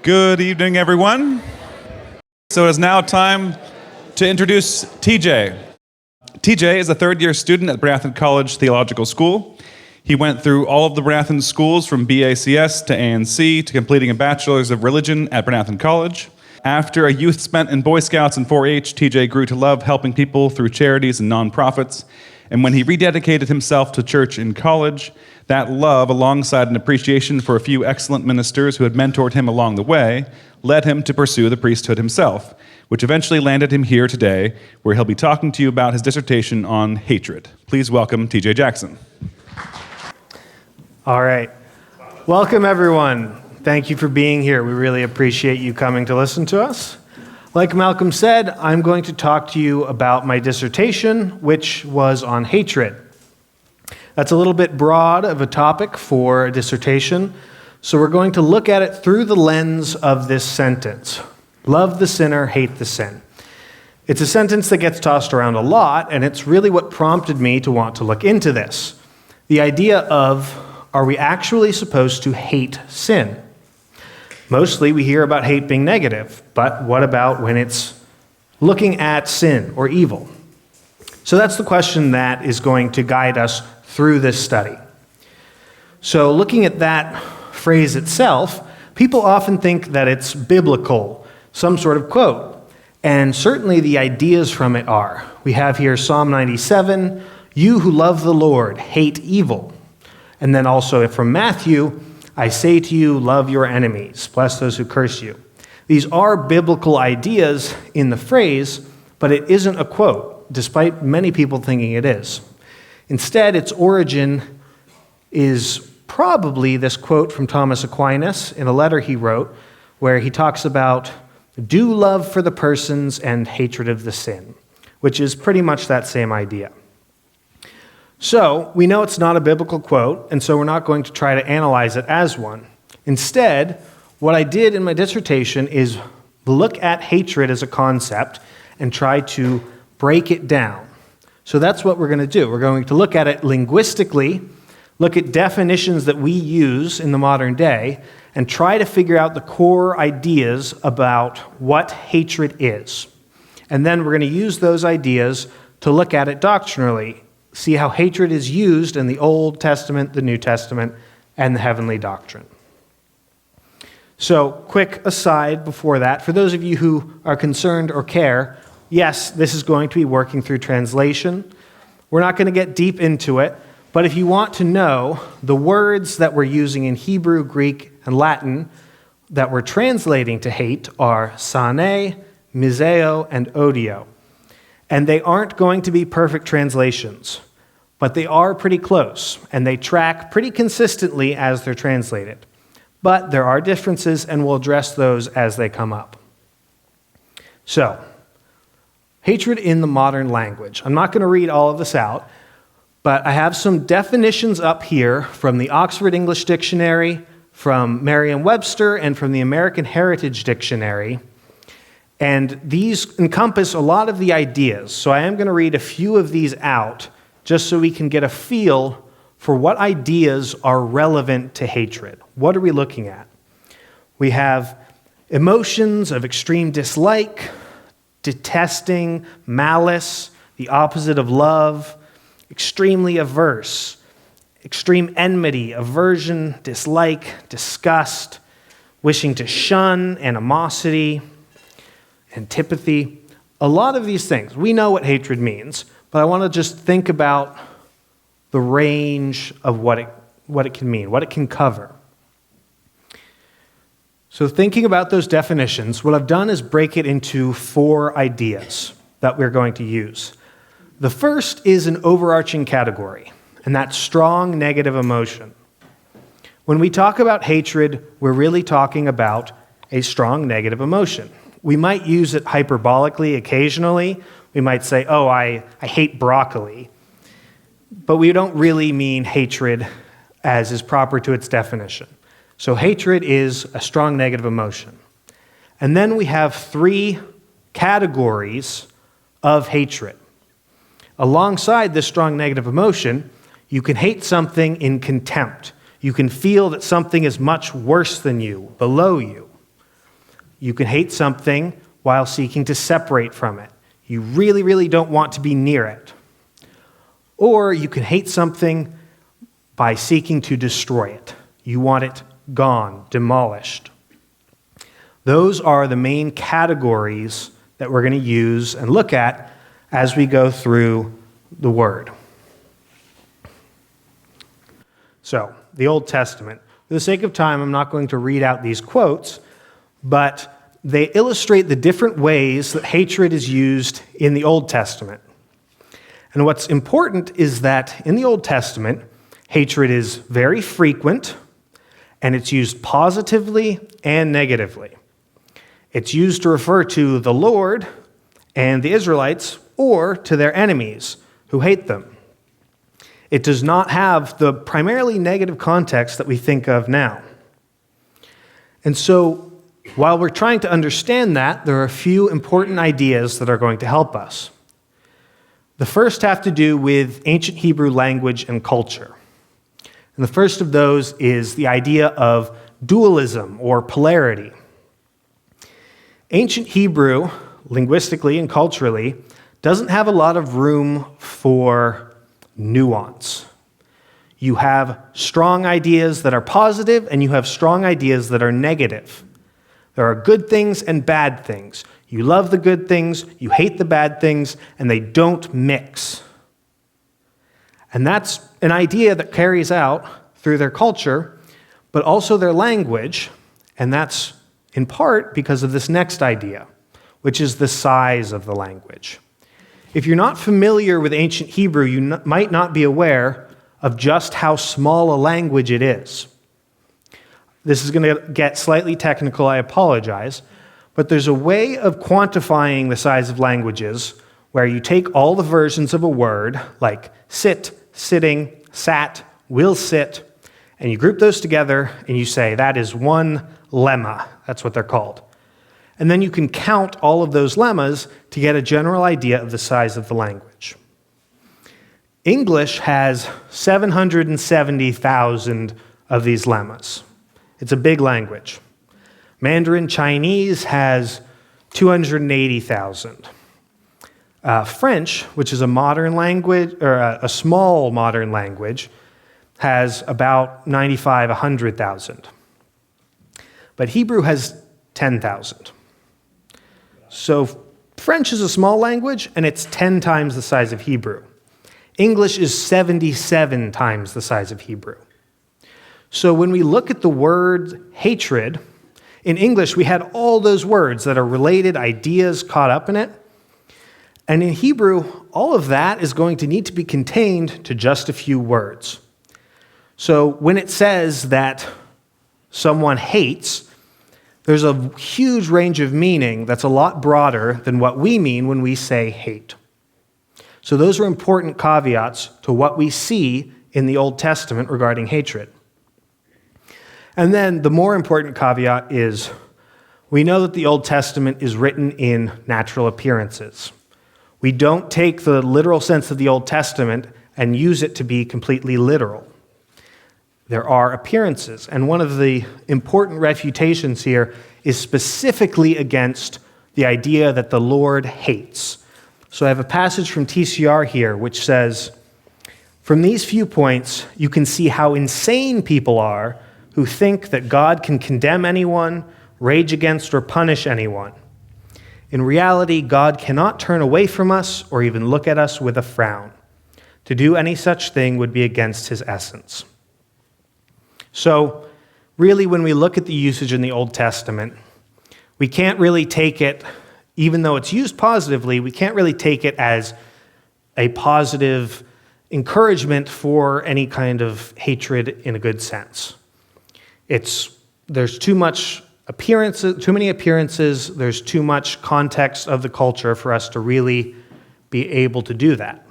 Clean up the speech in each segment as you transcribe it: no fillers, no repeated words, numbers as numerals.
Good evening, everyone. So it is now time to introduce TJ. TJ is a third-year student at Bryn College Theological School. He went through all of the Bryn schools from BACS to ANC to completing a Bachelor's of Religion at Bryn College. After a youth spent in Boy Scouts and 4-H, TJ grew to love helping people through charities and nonprofits. And when he rededicated himself to church in college, that love, alongside an appreciation for a few excellent ministers who had mentored him along the way, led him to pursue the priesthood himself, which eventually landed him here today, where he'll be talking to you about his dissertation on hatred. Please welcome TJ Jackson. All right. Welcome, everyone. Thank you for being here. We really appreciate you coming to listen to us. Like Malcolm said, I'm going to talk to you about my dissertation, which was on hatred. That's a little bit broad of a topic for a dissertation, so we're going to look at it through the lens of this sentence. Love the sinner, hate the sin. It's a sentence that gets tossed around a lot, and it's really what prompted me to want to look into this. The idea of, are we actually supposed to hate sin? Mostly we hear about hate being negative, but what about when it's looking at sin or evil? So that's the question that is going to guide us through this study. So looking at that phrase itself, people often think that it's biblical, some sort of quote, and certainly the ideas from it are. We have here Psalm 97, "You who love the Lord hate evil." And then also from Matthew, "I say to you, love your enemies, bless those who curse you." These are biblical ideas in the phrase, but it isn't a quote, despite many people thinking it is. Instead, its origin is probably this quote from Thomas Aquinas in a letter he wrote, where he talks about due love for the persons and hatred of the sin, which is pretty much that same idea. So, we know it's not a biblical quote, and so we're not going to try to analyze it as one. Instead, what I did in my dissertation is look at hatred as a concept and try to break it down. So that's what we're going to do. We're going to look at it linguistically, look at definitions that we use in the modern day, and try to figure out the core ideas about what hatred is. And then we're going to use those ideas to look at it doctrinally, see how hatred is used in the Old Testament, the New Testament, and the heavenly doctrine. So, quick aside before that, for those of you who are concerned or care, yes, this is going to be working through translation. We're not going to get deep into it, but if you want to know, the words that we're using in Hebrew, Greek, and Latin that we're translating to hate are sane, miseo, and odio. And they aren't going to be perfect translations, but they are pretty close, and they track pretty consistently as they're translated. But there are differences, and we'll address those as they come up. So, hatred in the modern language. I'm not going to read all of this out, but I have some definitions up here from the Oxford English Dictionary, from Merriam-Webster, and from the American Heritage Dictionary. And these encompass a lot of the ideas. So I am going to read a few of these out just so we can get a feel for what ideas are relevant to hatred. What are we looking at? We have emotions of extreme dislike, detesting, malice, the opposite of love, extremely averse, extreme enmity, aversion, dislike, disgust, wishing to shun, animosity, antipathy, a lot of these things. We know what hatred means, but I want to just think about the range of what it can mean, what it can cover. So thinking about those definitions, what I've done is break it into 4 ideas that we're going to use. The first is an overarching category, and that's strong negative emotion. When we talk about hatred, we're really talking about a strong negative emotion. We might use it hyperbolically occasionally. We might say, oh, I hate broccoli. But we don't really mean hatred as is proper to its definition. So hatred is a strong negative emotion. And then we have 3 categories of hatred. Alongside this strong negative emotion, you can hate something in contempt. You can feel that something is much worse than you, below you. You can hate something while seeking to separate from it. You really, really don't want to be near it. Or you can hate something by seeking to destroy it. You want it gone, demolished. Those are the main categories that we're going to use and look at as we go through the Word. So, the Old Testament. For the sake of time, I'm not going to read out these quotes, but they illustrate the different ways that hatred is used in the Old Testament. And what's important is that in the Old Testament, hatred is very frequent, and it's used positively and negatively. It's used to refer to the Lord and the Israelites, or to their enemies who hate them. It does not have the primarily negative context that we think of now. And so, while we're trying to understand that, there are a few important ideas that are going to help us. The first have to do with ancient Hebrew language and culture. And the first of those is the idea of dualism or polarity. Ancient Hebrew, linguistically and culturally, doesn't have a lot of room for nuance. You have strong ideas that are positive, and you have strong ideas that are negative. There are good things and bad things. You love the good things, you hate the bad things, and they don't mix. And that's an idea that carries out through their culture, but also their language, and that's in part because of this next idea, which is the size of the language. If you're not familiar with ancient Hebrew, you might not be aware of just how small a language it is. This is going to get slightly technical, I apologize, but there's a way of quantifying the size of languages where you take all the versions of a word, like sit, sitting, sat, will sit, and you group those together and you say, that is one lemma. That's what they're called. And then you can count all of those lemmas to get a general idea of the size of the language. English has 770,000 of these lemmas. It's a big language. Mandarin Chinese has 280,000. French, which is a modern language, or a small modern language, has about 100,000. But Hebrew has 10,000. So French is a small language, and it's 10 times the size of Hebrew. English is 77 times the size of Hebrew. So when we look at the word hatred, in English we had all those words that are related, ideas caught up in it. And in Hebrew, all of that is going to need to be contained to just a few words. So when it says that someone hates, there's a huge range of meaning that's a lot broader than what we mean when we say hate. So those are important caveats to what we see in the Old Testament regarding hatred. And then the more important caveat is we know that the Old Testament is written in natural appearances. We don't take the literal sense of the Old Testament and use it to be completely literal. There are appearances, and one of the important refutations here is specifically against the idea that the Lord hates. So I have a passage from TCR here which says, "From these few points, you can see how insane people are who think that God can condemn anyone, rage against or punish anyone. In reality, God cannot turn away from us or even look at us with a frown. To do any such thing would be against his essence." So, really, when we look at the usage in the Old Testament, we can't really take it, even though it's used positively, we can't really take it as a positive encouragement for any kind of hatred in a good sense. There's too much appearances, too many appearances, there's too much context of the culture for us to really be able to do that.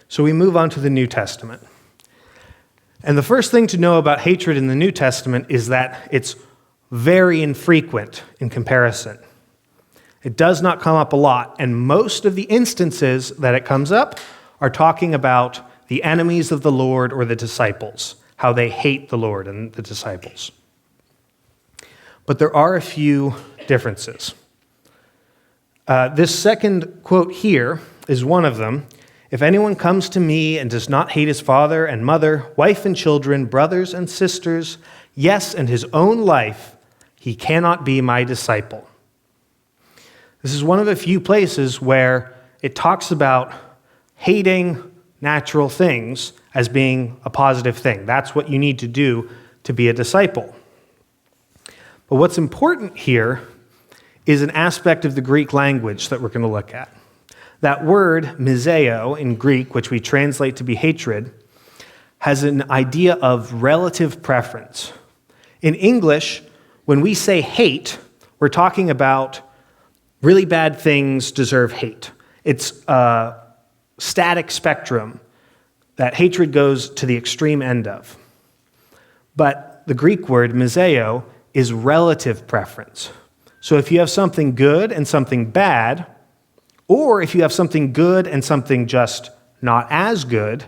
So we move on to the New Testament. And the first thing to know about hatred in the New Testament is that it's very infrequent in comparison. It does not come up a lot, and most of the instances that it comes up are talking about the enemies of the Lord or the disciples, how they hate the Lord and the disciples. but there are a few differences. This second quote here is one of them. If anyone comes to me and does not hate his father and mother, wife and children, brothers and sisters, yes, and his own life, he cannot be my disciple. This is one of a few places where it talks about hating natural things as being a positive thing. That's what you need to do to be a disciple. But what's important here is an aspect of the Greek language that we're going to look at. That word, miseo, in Greek, which we translate to be hatred, has an idea of relative preference. In English, when we say hate, we're talking about really bad things deserve hate. It's a static spectrum that hatred goes to the extreme end of. But the Greek word, miseo, is relative preference. So if you have something good and something bad, or if you have something good and something just not as good,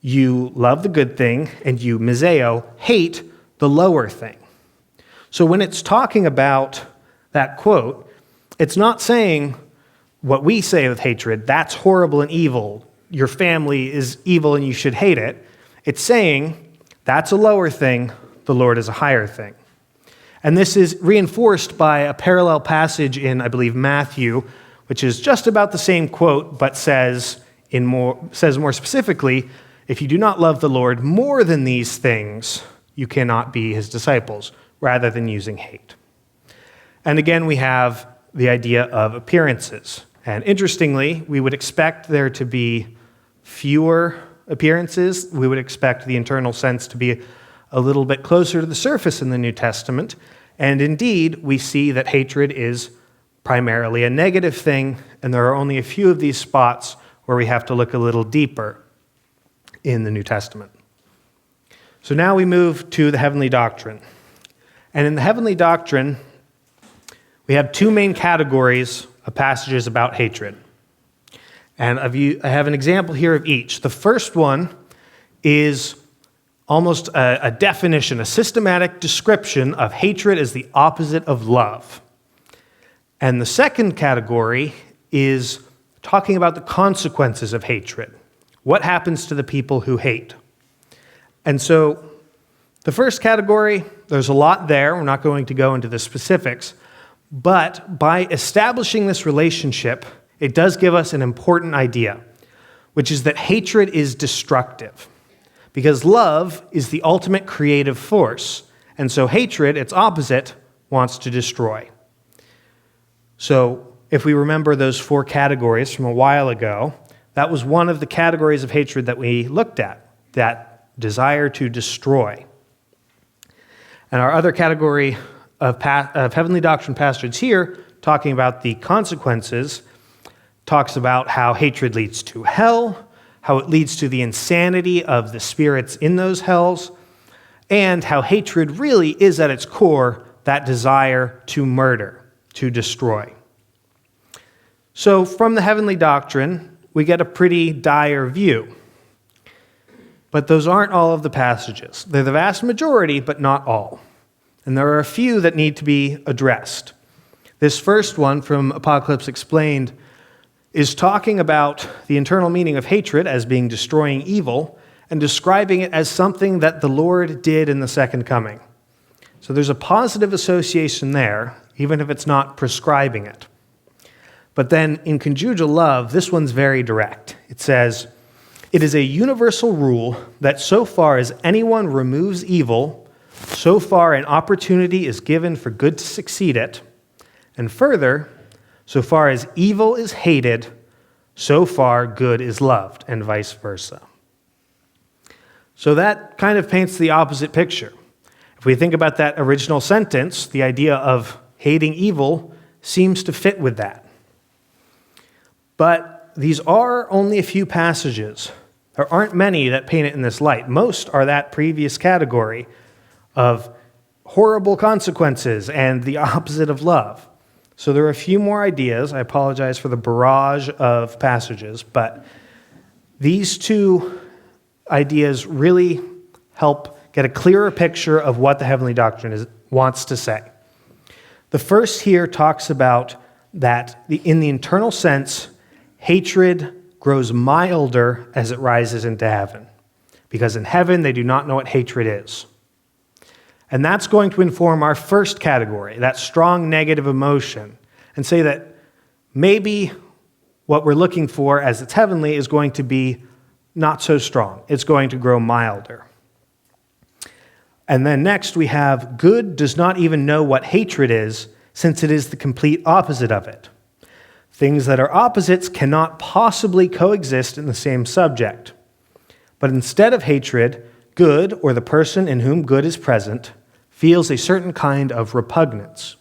you love the good thing and you, miseo, hate the lower thing. So when it's talking about that quote, it's not saying what we say with hatred, that's horrible and evil, your family is evil and you should hate it. It's saying that's a lower thing, the Lord is a higher thing. And this is reinforced by a parallel passage in, I believe, Matthew, which is just about the same quote, but says more specifically, if you do not love the Lord more than these things, you cannot be his disciples, rather than using hate. And again, we have the idea of appearances. And interestingly, we would expect there to be fewer appearances. We would expect the internal sense to be a little bit closer to the surface in the New Testament. And indeed, we see that hatred is primarily a negative thing, and there are only a few of these spots where we have to look a little deeper in the New Testament. So now we move to the heavenly doctrine. And in the heavenly doctrine, we have two main categories of passages about hatred. And I have an example here of each. The first one is almost a definition, a systematic description of hatred as the opposite of love. And the second category is talking about the consequences of hatred. What happens to the people who hate? And so the first category, there's a lot there. We're not going to go into the specifics. But by establishing this relationship, it does give us an important idea, which is that hatred is destructive. Because love is the ultimate creative force. And so hatred, its opposite, wants to destroy. So if we remember those four categories from a while ago, that was one of the categories of hatred that we looked at, that desire to destroy. And our other category of heavenly doctrine passages here, talking about the consequences, talks about how hatred leads to hell, how it leads to the insanity of the spirits in those hells, and how hatred really is at its core that desire to murder, to destroy. So from the heavenly doctrine, we get a pretty dire view. But those aren't all of the passages. They're the vast majority, but not all. And there are a few that need to be addressed. This first one from Apocalypse Explained is talking about the internal meaning of hatred as being destroying evil and describing it as something that the Lord did in the second coming. So there's a positive association there, even if it's not prescribing it. But then in conjugal love, this one's very direct. It says, "It is a universal rule that so far as anyone removes evil, so far an opportunity is given for good to succeed it. And further, so far as evil is hated, so far good is loved, and vice versa." So that kind of paints the opposite picture. If we think about that original sentence, the idea of hating evil seems to fit with that. But these are only a few passages. There aren't many that paint it in this light. Most are that previous category of horrible consequences and the opposite of love. So there are a few more ideas. I apologize for the barrage of passages, but these two ideas really help get a clearer picture of what the heavenly doctrine wants to say. The first here talks about that in the internal sense, hatred grows milder as it rises into heaven, because in heaven they do not know what hatred is. And that's going to inform our first category, that strong negative emotion, and say that maybe what we're looking for as it's heavenly is going to be not so strong. It's going to grow milder. And then next we have good does not even know what hatred is, since it is the complete opposite of it. Things that are opposites cannot possibly coexist in the same subject. But instead of hatred, good, or the person in whom good is present, feels a certain kind of repugnance.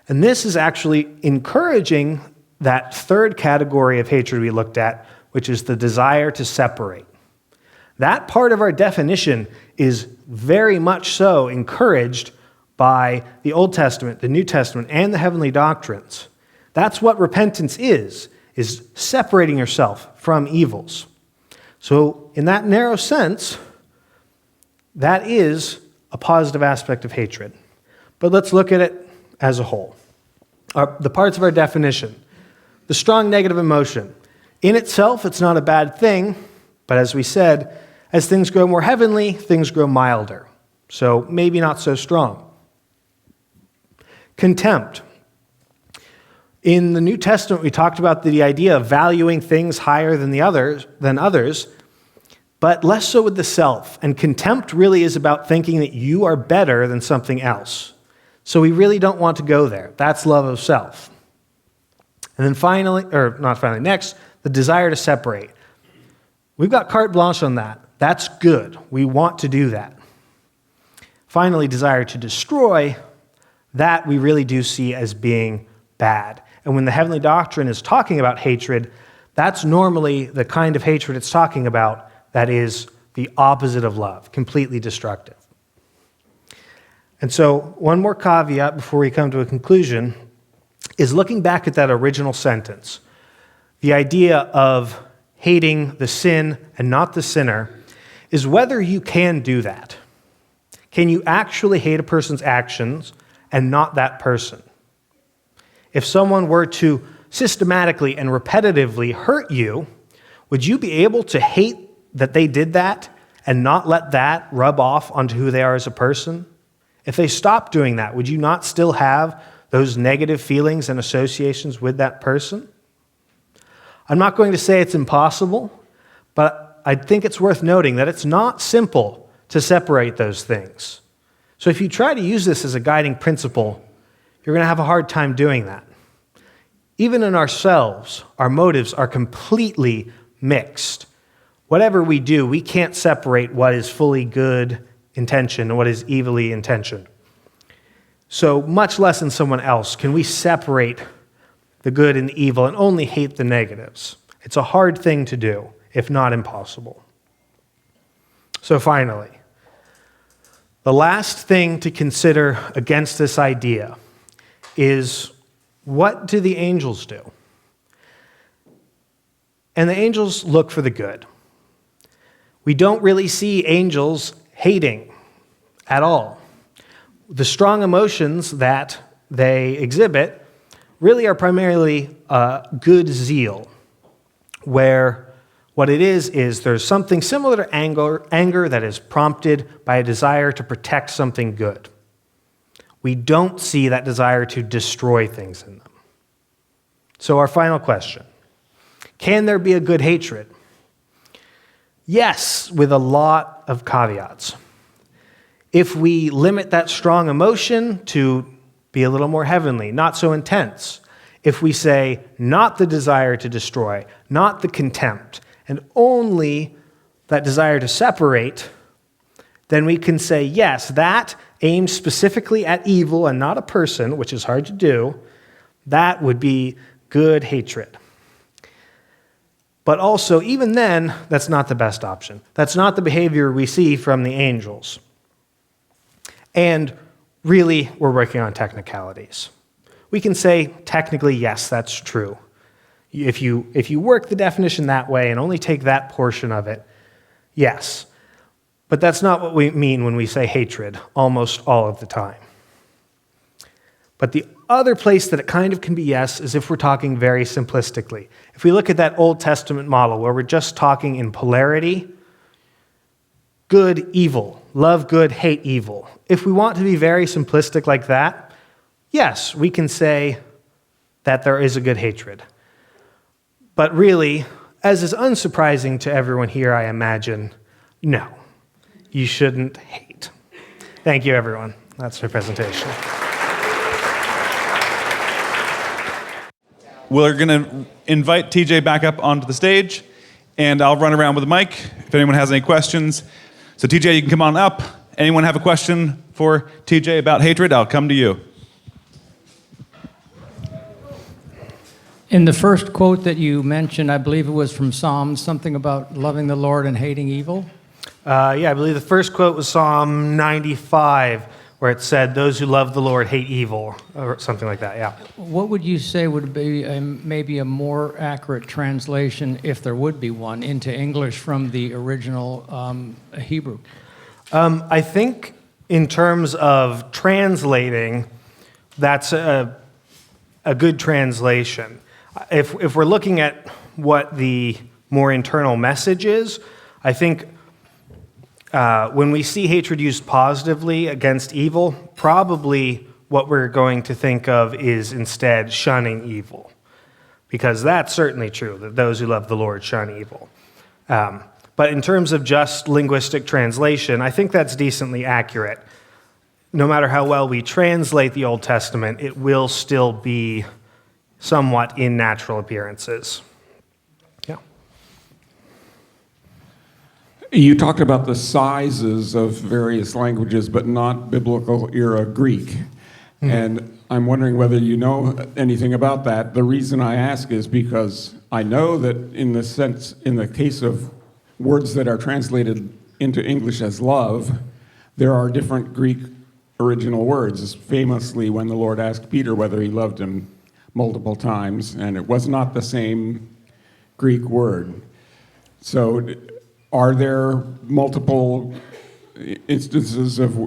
And this is actually encouraging that third category of hatred we looked at, which is the desire to separate. That part of our definition is very much so encouraged by the Old Testament, the New Testament, and the heavenly doctrines. That's what repentance is separating yourself from evils. So in that narrow sense, that is a positive aspect of hatred. But let's look at it as a whole. The parts of our definition. The strong negative emotion. In itself, it's not a bad thing, but as we said, as things grow more heavenly, things grow milder. So maybe not so strong. Contempt. In the New Testament, we talked about the idea of valuing things higher than others, but less so with the self. And contempt really is about thinking that you are better than something else. So we really don't want to go there. That's love of self. And then next, the desire to separate. We've got carte blanche on that. That's good. We want to do that. Finally, desire to destroy, that we really do see as being bad. And when the heavenly doctrine is talking about hatred, that's normally the kind of hatred it's talking about that is the opposite of love, completely destructive. And so one more caveat before we come to a conclusion is looking back at that original sentence. The idea of hating the sin and not the sinner is whether you can do that. Can you actually hate a person's actions and not that person? If someone were to systematically and repetitively hurt you, would you be able to hate that they did that and not let that rub off onto who they are as a person? If they stopped doing that, would you not still have those negative feelings and associations with that person? I'm not going to say it's impossible, but I think it's worth noting that it's not simple to separate those things. So if you try to use this as a guiding principle, you're going to have a hard time doing that. Even in ourselves, our motives are completely mixed. Whatever we do, we can't separate what is fully good intention and what is evilly intentioned. So much less than someone else can we separate the good and the evil and only hate the negatives. It's a hard thing to do, if not impossible. So finally, the last thing to consider against this idea is, what do the angels do? And the angels look for the good. We don't really see angels hating at all. The strong emotions that they exhibit really are primarily good zeal, where what it is there's something similar to anger that is prompted by a desire to protect something good. We don't see that desire to destroy things in them. So our final question, can there be a good hatred? Yes, with a lot of caveats. If we limit that strong emotion to be a little more heavenly, not so intense, if we say not the desire to destroy, not the contempt, and only that desire to separate, then we can say, yes, that aims specifically at evil and not a person, which is hard to do, that would be good hatred. But also, even then, that's not the best option. That's not the behavior we see from the angels. And really, we're working on technicalities. We can say, technically, yes, that's true. If you work the definition that way and only take that portion of it, yes. But that's not what we mean when we say hatred almost all of the time. But the other place that it kind of can be yes is if we're talking very simplistically. If we look at that Old Testament model where we're just talking in polarity, good, evil, love good, hate evil. If we want to be very simplistic like that, yes, we can say that there is a good hatred. But really, as is unsurprising to everyone here, I imagine, no, you shouldn't hate. Thank you, everyone. That's my presentation. We're going to invite TJ back up onto the stage, and I'll run around with the mic if anyone has any questions. So TJ, you can come on up. Anyone have a question for TJ about hatred? I'll come to you. In the first quote that you mentioned, I believe it was from Psalms, something about loving the Lord and hating evil. I believe the first quote was Psalm 95, where it said, "Those who love the Lord hate evil," or something like that, yeah. What would you say would be maybe a more accurate translation, if there would be one, into English from the original Hebrew? I think in terms of translating, that's a good translation. If we're looking at what the more internal message is, I think when we see hatred used positively against evil, probably what we're going to think of is instead shunning evil. Because that's certainly true, that those who love the Lord shun evil. But in terms of just linguistic translation, I think that's decently accurate. No matter how well we translate the Old Testament, it will still be somewhat in natural appearances. Yeah. You talked about the sizes of various languages, but not biblical era Greek. Mm-hmm. And I'm wondering whether you know anything about that. The reason I ask is because I know that in the case of words that are translated into English as love, there are different Greek original words. Famously, when the Lord asked Peter whether he loved him multiple times, and it was not the same Greek word. So are there multiple instances of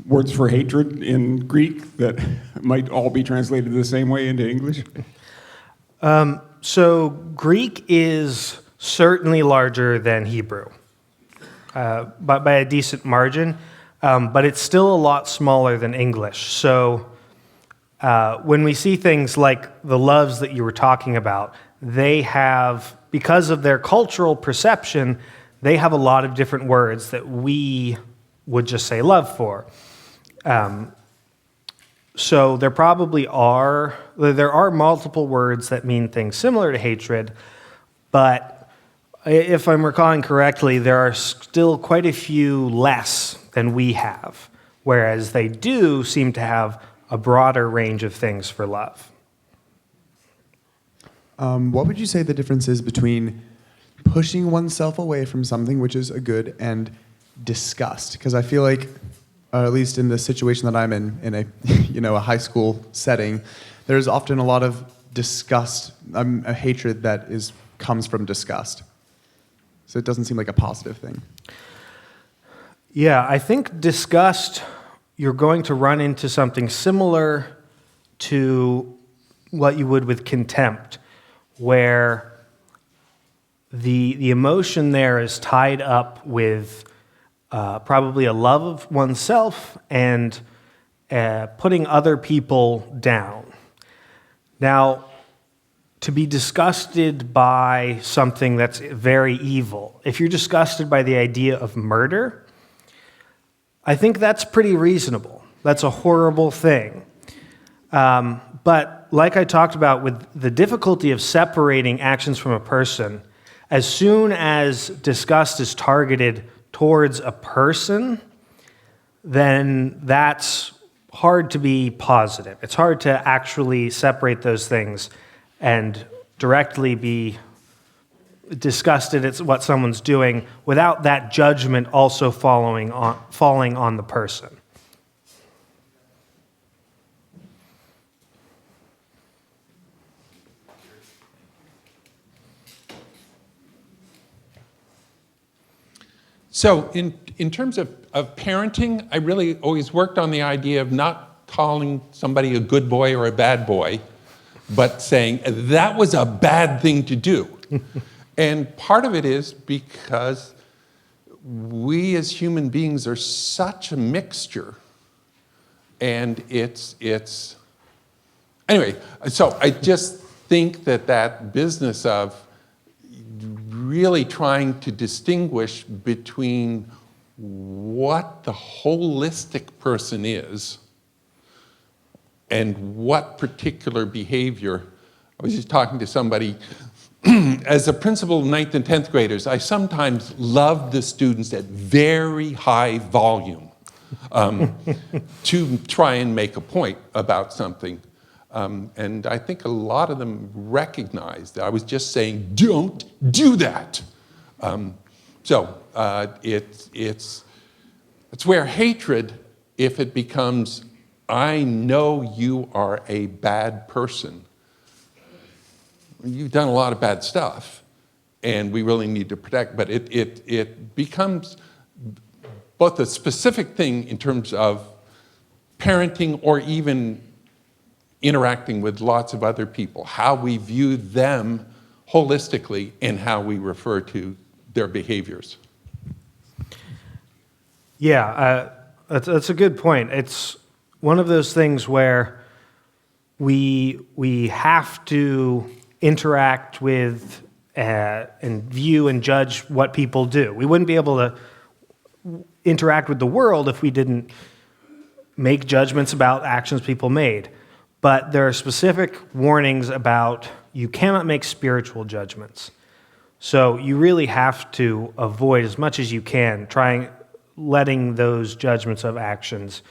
words for hatred in Greek that might all be translated the same way into English? So Greek is certainly larger than Hebrew, but by a decent margin, but it's still a lot smaller than English. So when we see things like the loves that you were talking about, they have, because of their cultural perception, they have a lot of different words that we would just say love for. So there are multiple words that mean things similar to hatred, but if I'm recalling correctly, there are still quite a few less than we have, whereas they do seem to have a broader range of things for love. What would you say the difference is between pushing oneself away from something, which is a good, and disgust? Because I feel like, at least in the situation that I'm in a high school setting, there's often a lot of disgust, a hatred that comes from disgust. So it doesn't seem like a positive thing. Yeah, I think disgust, you're going to run into something similar to what you would with contempt, where the emotion there is tied up with probably a love of oneself and putting other people down. Now, to be disgusted by something that's very evil, if you're disgusted by the idea of murder, I think that's pretty reasonable. That's a horrible thing. But like I talked about with the difficulty of separating actions from a person, as soon as disgust is targeted towards a person, then that's hard to be positive. It's hard to actually separate those things and directly be disgusted at what someone's doing without that judgment also falling on the person. So in terms of parenting, I really always worked on the idea of not calling somebody a good boy or a bad boy, but saying that was a bad thing to do. And part of it is because we as human beings are such a mixture. And it's anyway, so I just think that business of really trying to distinguish between what the holistic person is and what particular behavior. I was just talking to somebody, as a principal of 9th and 10th graders, I sometimes love the students at very high volume to try and make a point about something. And I think a lot of them recognized that I was just saying, don't do that. So it's where hatred, if it becomes, I know you are a bad person. You've done a lot of bad stuff, and we really need to protect, but it becomes both a specific thing in terms of parenting or even interacting with lots of other people, how we view them holistically and how we refer to their behaviors. Yeah, that's a good point. It's one of those things where we have to interact with and view and judge what people do. We wouldn't be able to interact with the world if we didn't make judgments about actions people made. But there are specific warnings about you cannot make spiritual judgments. So you really have to avoid as much as you can letting those judgments of actions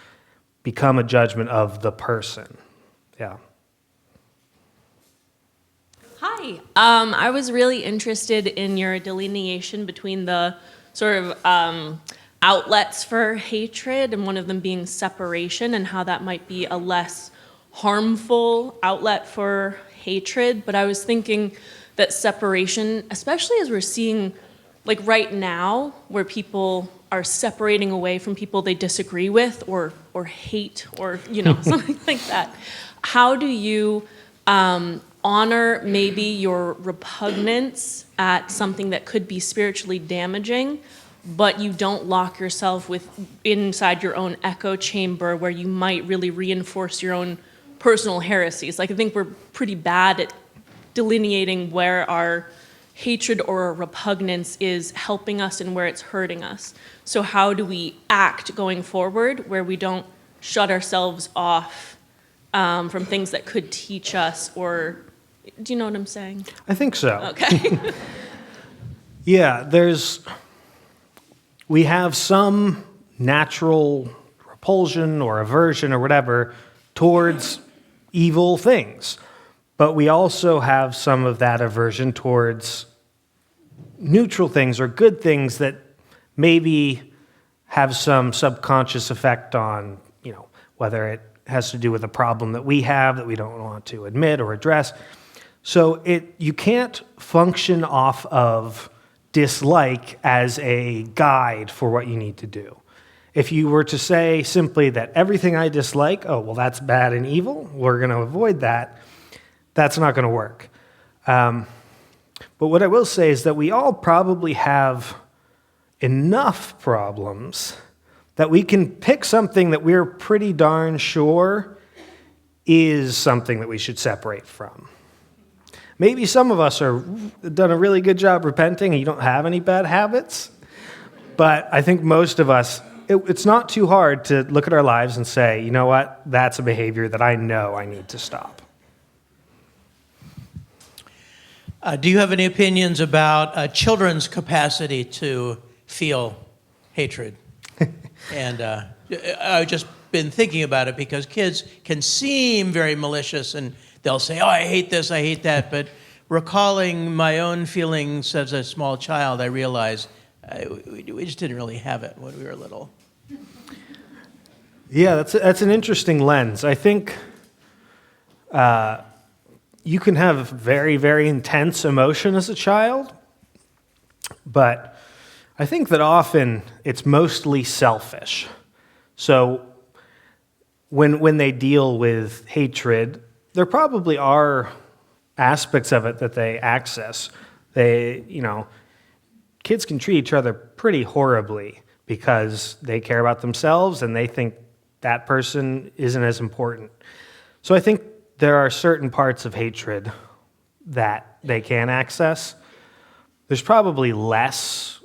become a judgment of the person. Yeah. Hi. I was really interested in your delineation between the sort of outlets for hatred, and one of them being separation, and how that might be a less harmful outlet for hatred. But I was thinking that separation, especially as we're seeing, like right now, where people are separating away from people they disagree with or hate, or something like that. How do you honor maybe your repugnance at something that could be spiritually damaging, but you don't lock yourself inside your own echo chamber where you might really reinforce your own personal heresies? Like, I think we're pretty bad at delineating where our hatred or our repugnance is helping us and where it's hurting us. So how do we act going forward where we don't shut ourselves off from things that could teach us? Or do you know what I'm saying? I think so. Okay. Yeah, we have some natural repulsion or aversion or whatever towards evil things. But we also have some of that aversion towards neutral things or good things that maybe have some subconscious effect on, whether it has to do with a problem that we have that we don't want to admit or address. So you can't function off of dislike as a guide for what you need to do. If you were to say simply that everything I dislike, oh, well, that's bad and evil, we're going to avoid that, that's not going to work. But what I will say is that we all probably have enough problems that we can pick something that we're pretty darn sure is something that we should separate from. Maybe some of us have done a really good job repenting and you don't have any bad habits, but I think most of us, it's not too hard to look at our lives and say, you know what, that's a behavior that I know I need to stop. Do you have any opinions about children's capacity to feel hatred? And I've just been thinking about it because kids can seem very malicious and they'll say, oh, I hate this, I hate that. But recalling my own feelings as a small child, I realized we just didn't really have it when we were little. Yeah, that's an interesting lens. I think you can have very, very intense emotion as a child, but I think that often it's mostly selfish. So when they deal with hatred, there probably are aspects of it that they access. Kids can treat each other pretty horribly because they care about themselves and they think that person isn't as important. So I think there are certain parts of hatred that they can access. There's probably less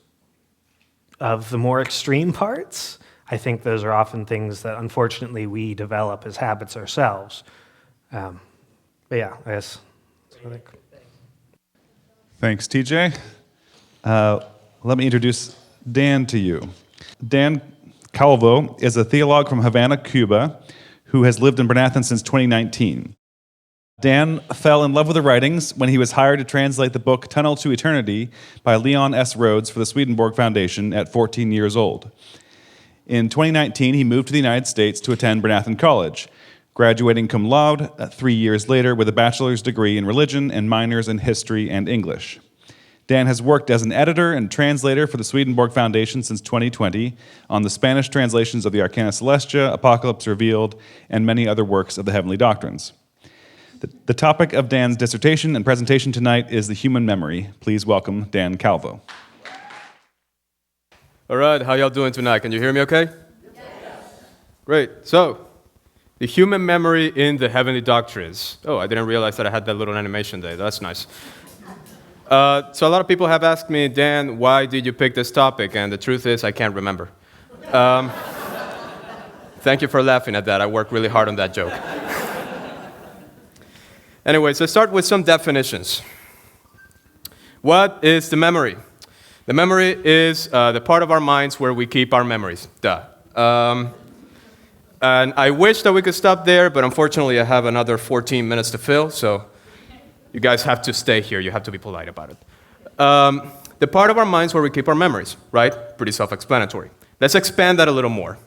of the more extreme parts. I think those are often things that unfortunately we develop as habits ourselves. But yeah, I guess that's what I think. Thanks, TJ. Let me introduce Dan to you. Dan Calvo is a theolog from Havana, Cuba, who has lived in Bryn since 2019. Dan fell in love with the writings when he was hired to translate the book Tunnel to Eternity by Leon S. Rhodes for the Swedenborg Foundation at 14 years old. In 2019, he moved to the United States to attend Bryn College, graduating cum laude 3 years later with a bachelor's degree in religion and minors in history and English. Dan has worked as an editor and translator for the Swedenborg Foundation since 2020 on the Spanish translations of the Arcana Celestia, Apocalypse Revealed, and many other works of the Heavenly Doctrines. The topic of Dan's dissertation and presentation tonight is the human memory. Please welcome Dan Calvo. All right, how y'all doing tonight? Can you hear me okay? Yes. Great. So, the human memory in the Heavenly Doctrines. Oh, I didn't realize that I had that little animation there. That's nice. So a lot of people have asked me, Dan, why did you pick this topic? And the truth is, I can't remember. Thank you for laughing at that. I worked really hard on that joke. Anyway, so start with some definitions. What is the memory? The memory is the part of our minds where we keep our memories. Duh. And I wish that we could stop there, but unfortunately I have another 14 minutes to fill, so you guys have to stay here. You have to be polite about it. The part of our minds where we keep our memories, right? Pretty self-explanatory. Let's expand that a little more.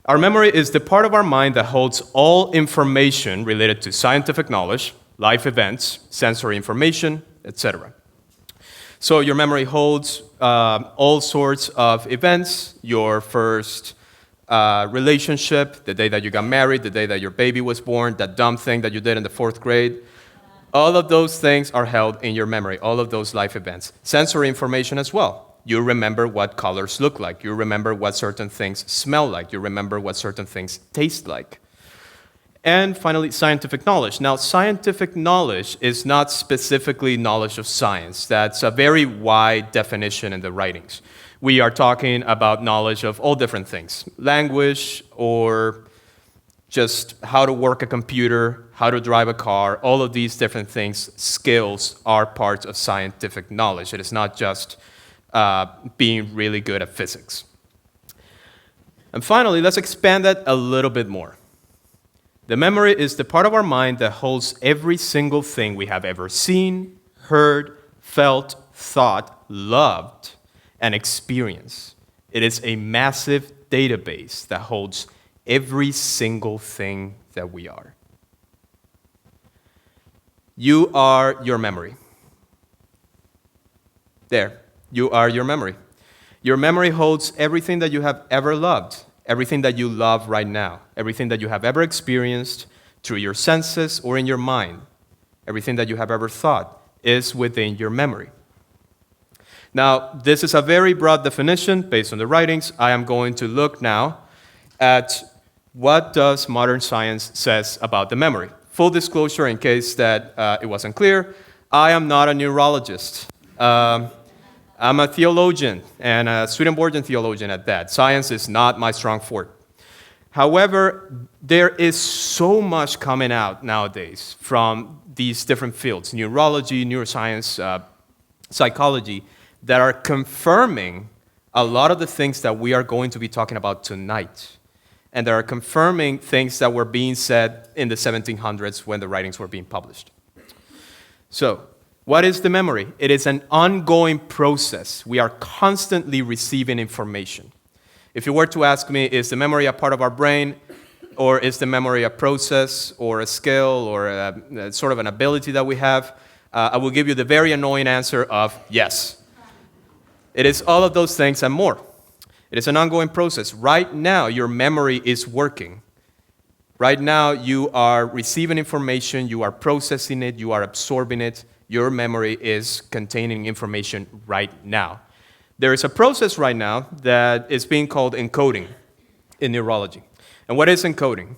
Our memory is the part of our mind that holds all information related to scientific knowledge, life events, sensory information, etc. So your memory holds all sorts of events, your first relationship, the day that you got married, the day that your baby was born, that dumb thing that you did in the 4th grade. All of those things are held in your memory, all of those life events. Sensory information as well. You remember what colors look like. You remember what certain things smell like. You remember what certain things taste like. And finally, scientific knowledge. Now, scientific knowledge is not specifically knowledge of science. That's a very wide definition in the writings. We are talking about knowledge of all different things. Language, or just how to work a computer, how to drive a car, all of these different things, skills, are parts of scientific knowledge. It is not just being really good at physics. And finally, let's expand that a little bit more. The memory is the part of our mind that holds every single thing we have ever seen, heard, felt, thought, loved, and experienced. It is a massive database that holds every single thing that we are. You are your memory. There, you are your memory. Your memory holds everything that you have ever loved, everything that you love right now, everything that you have ever experienced through your senses or in your mind, everything that you have ever thought is within your memory. Now, this is a very broad definition based on the writings. I am going to look now at what does modern science says about the memory. Full disclosure, in case that it wasn't clear, I am not a neurologist. I'm a theologian, and a Swedenborgian theologian at that. Science is not my strong forte. However, there is so much coming out nowadays from these different fields, neurology, neuroscience, psychology, that are confirming a lot of the things that we are going to be talking about tonight. And that are confirming things that were being said in the 1700s when the writings were being published. So, what is the memory? It is an ongoing process. We are constantly receiving information. If you were to ask me, is the memory a part of our brain, or is the memory a process, or a skill, or a sort of an ability that we have, I will give you the very annoying answer of yes. It is all of those things and more. It is an ongoing process. Right now, your memory is working. Right now, you are receiving information, you are processing it, you are absorbing it. Your memory is containing information right now. There is a process right now that is being called encoding in neurology. And what is encoding?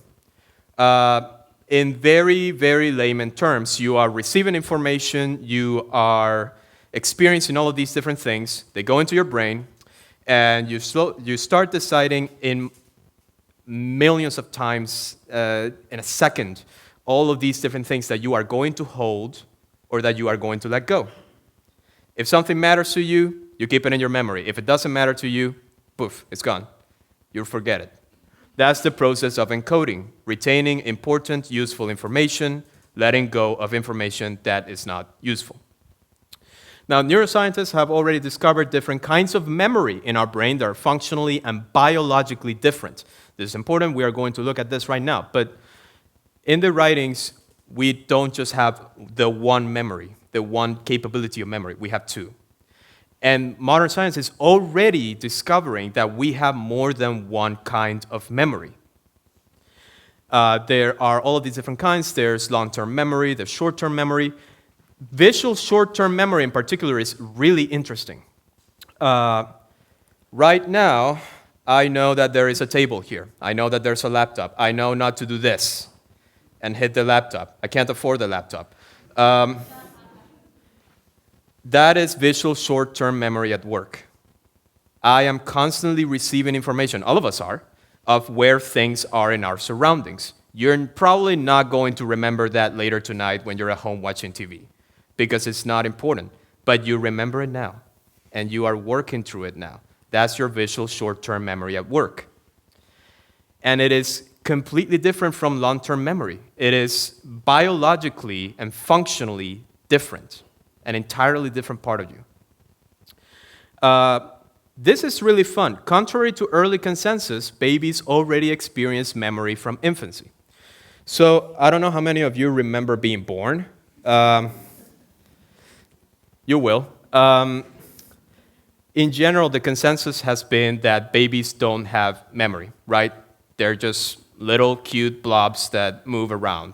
In very, very layman terms, you are receiving information, you are experiencing all of these different things. They go into your brain, and you start deciding in millions of times in a second all of these different things that you are going to hold or that you are going to let go. If something matters to you, you keep it in your memory. If it doesn't matter to you, poof, it's gone. You'll forget it. That's the process of encoding, retaining important, useful information, letting go of information that is not useful. Now, neuroscientists have already discovered different kinds of memory in our brain that are functionally and biologically different. This is important. We are going to look at this right now. But in the writings, we don't just have the one memory, the one capability of memory. We have two. And modern science is already discovering that we have more than one kind of memory. There are all of these different kinds. There's long-term memory, there's short-term memory. Visual short-term memory in particular is really interesting. Right now, I know that there is a table here. I know that there's a laptop. I know not to do this and hit the laptop. I can't afford the laptop. That is visual short-term memory at work. I am constantly receiving information, all of us are, of where things are in our surroundings. You're probably not going to remember that later tonight when you're at home watching TV, because it's not important. But you remember it now, and you are working through it now. That's your visual short-term memory at work. And it is completely different from long-term memory. It is biologically and functionally different, an entirely different part of you. This is really fun. Contrary to early consensus, babies already experience memory from infancy. So I don't know how many of you remember being born. You will. In general, the consensus has been that babies don't have memory, right? They're just little cute blobs that move around.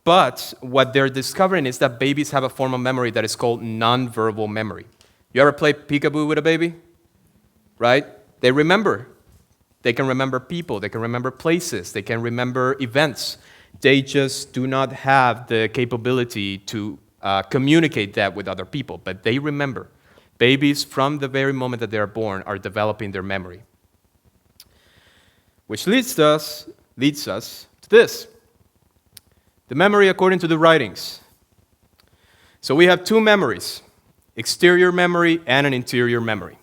But what they're discovering is that babies have a form of memory that is called nonverbal memory. You ever play peekaboo with a baby? Right? They remember. They can remember people. They can remember places. They can remember events. They just do not have the capability to communicate that with other people, but they remember. Babies, from the very moment that they are born, are developing their memory. Which leads us to this. The memory according to the writings. So we have two memories, exterior memory and an interior memory.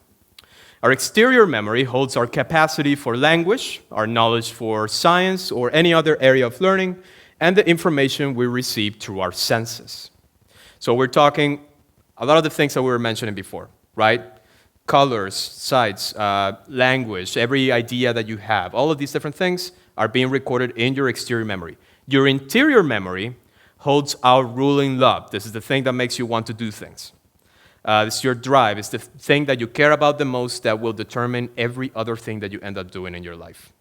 Our exterior memory holds our capacity for language, our knowledge for science or any other area of learning, and the information we receive through our senses. So we're talking a lot of the things that we were mentioning before, right? Colors, sights, language, every idea that you have, all of these different things are being recorded in your exterior memory. Your interior memory holds our ruling love. This is the thing that makes you want to do things. It's your drive. It's the thing that you care about the most that will determine every other thing that you end up doing in your life.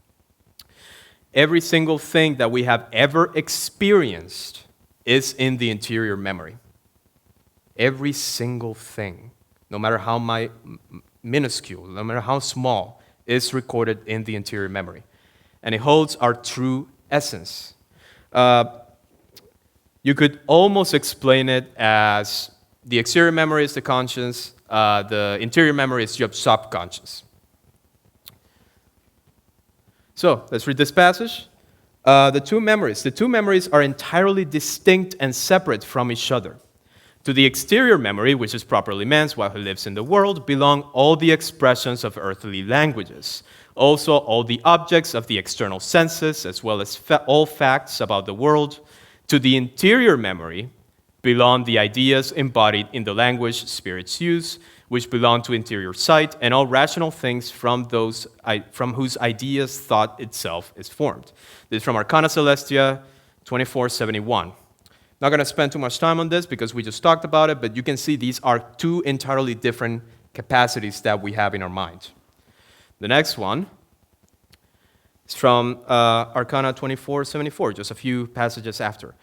Every single thing that we have ever experienced is in the interior memory. Every single thing, no matter how minuscule, no matter how small, is recorded in the interior memory. And it holds our true essence. You could almost explain it as the exterior memory is the conscious, the interior memory is your subconscious. So, let's read this passage. The two memories are entirely distinct and separate from each other. To the exterior memory, which is properly man's while he lives in the world, belong all the expressions of earthly languages, also all the objects of the external senses, as well as all facts about the world. To the interior memory belong the ideas embodied in the language spirits use, which belong to interior sight, and all rational things from whose ideas thought itself is formed. This is from Arcana Celestia 2471. Not going to spend too much time on this because we just talked about it, but you can see these are two entirely different capacities that we have in our mind. The next one is from Arcana 24:74, just a few passages after.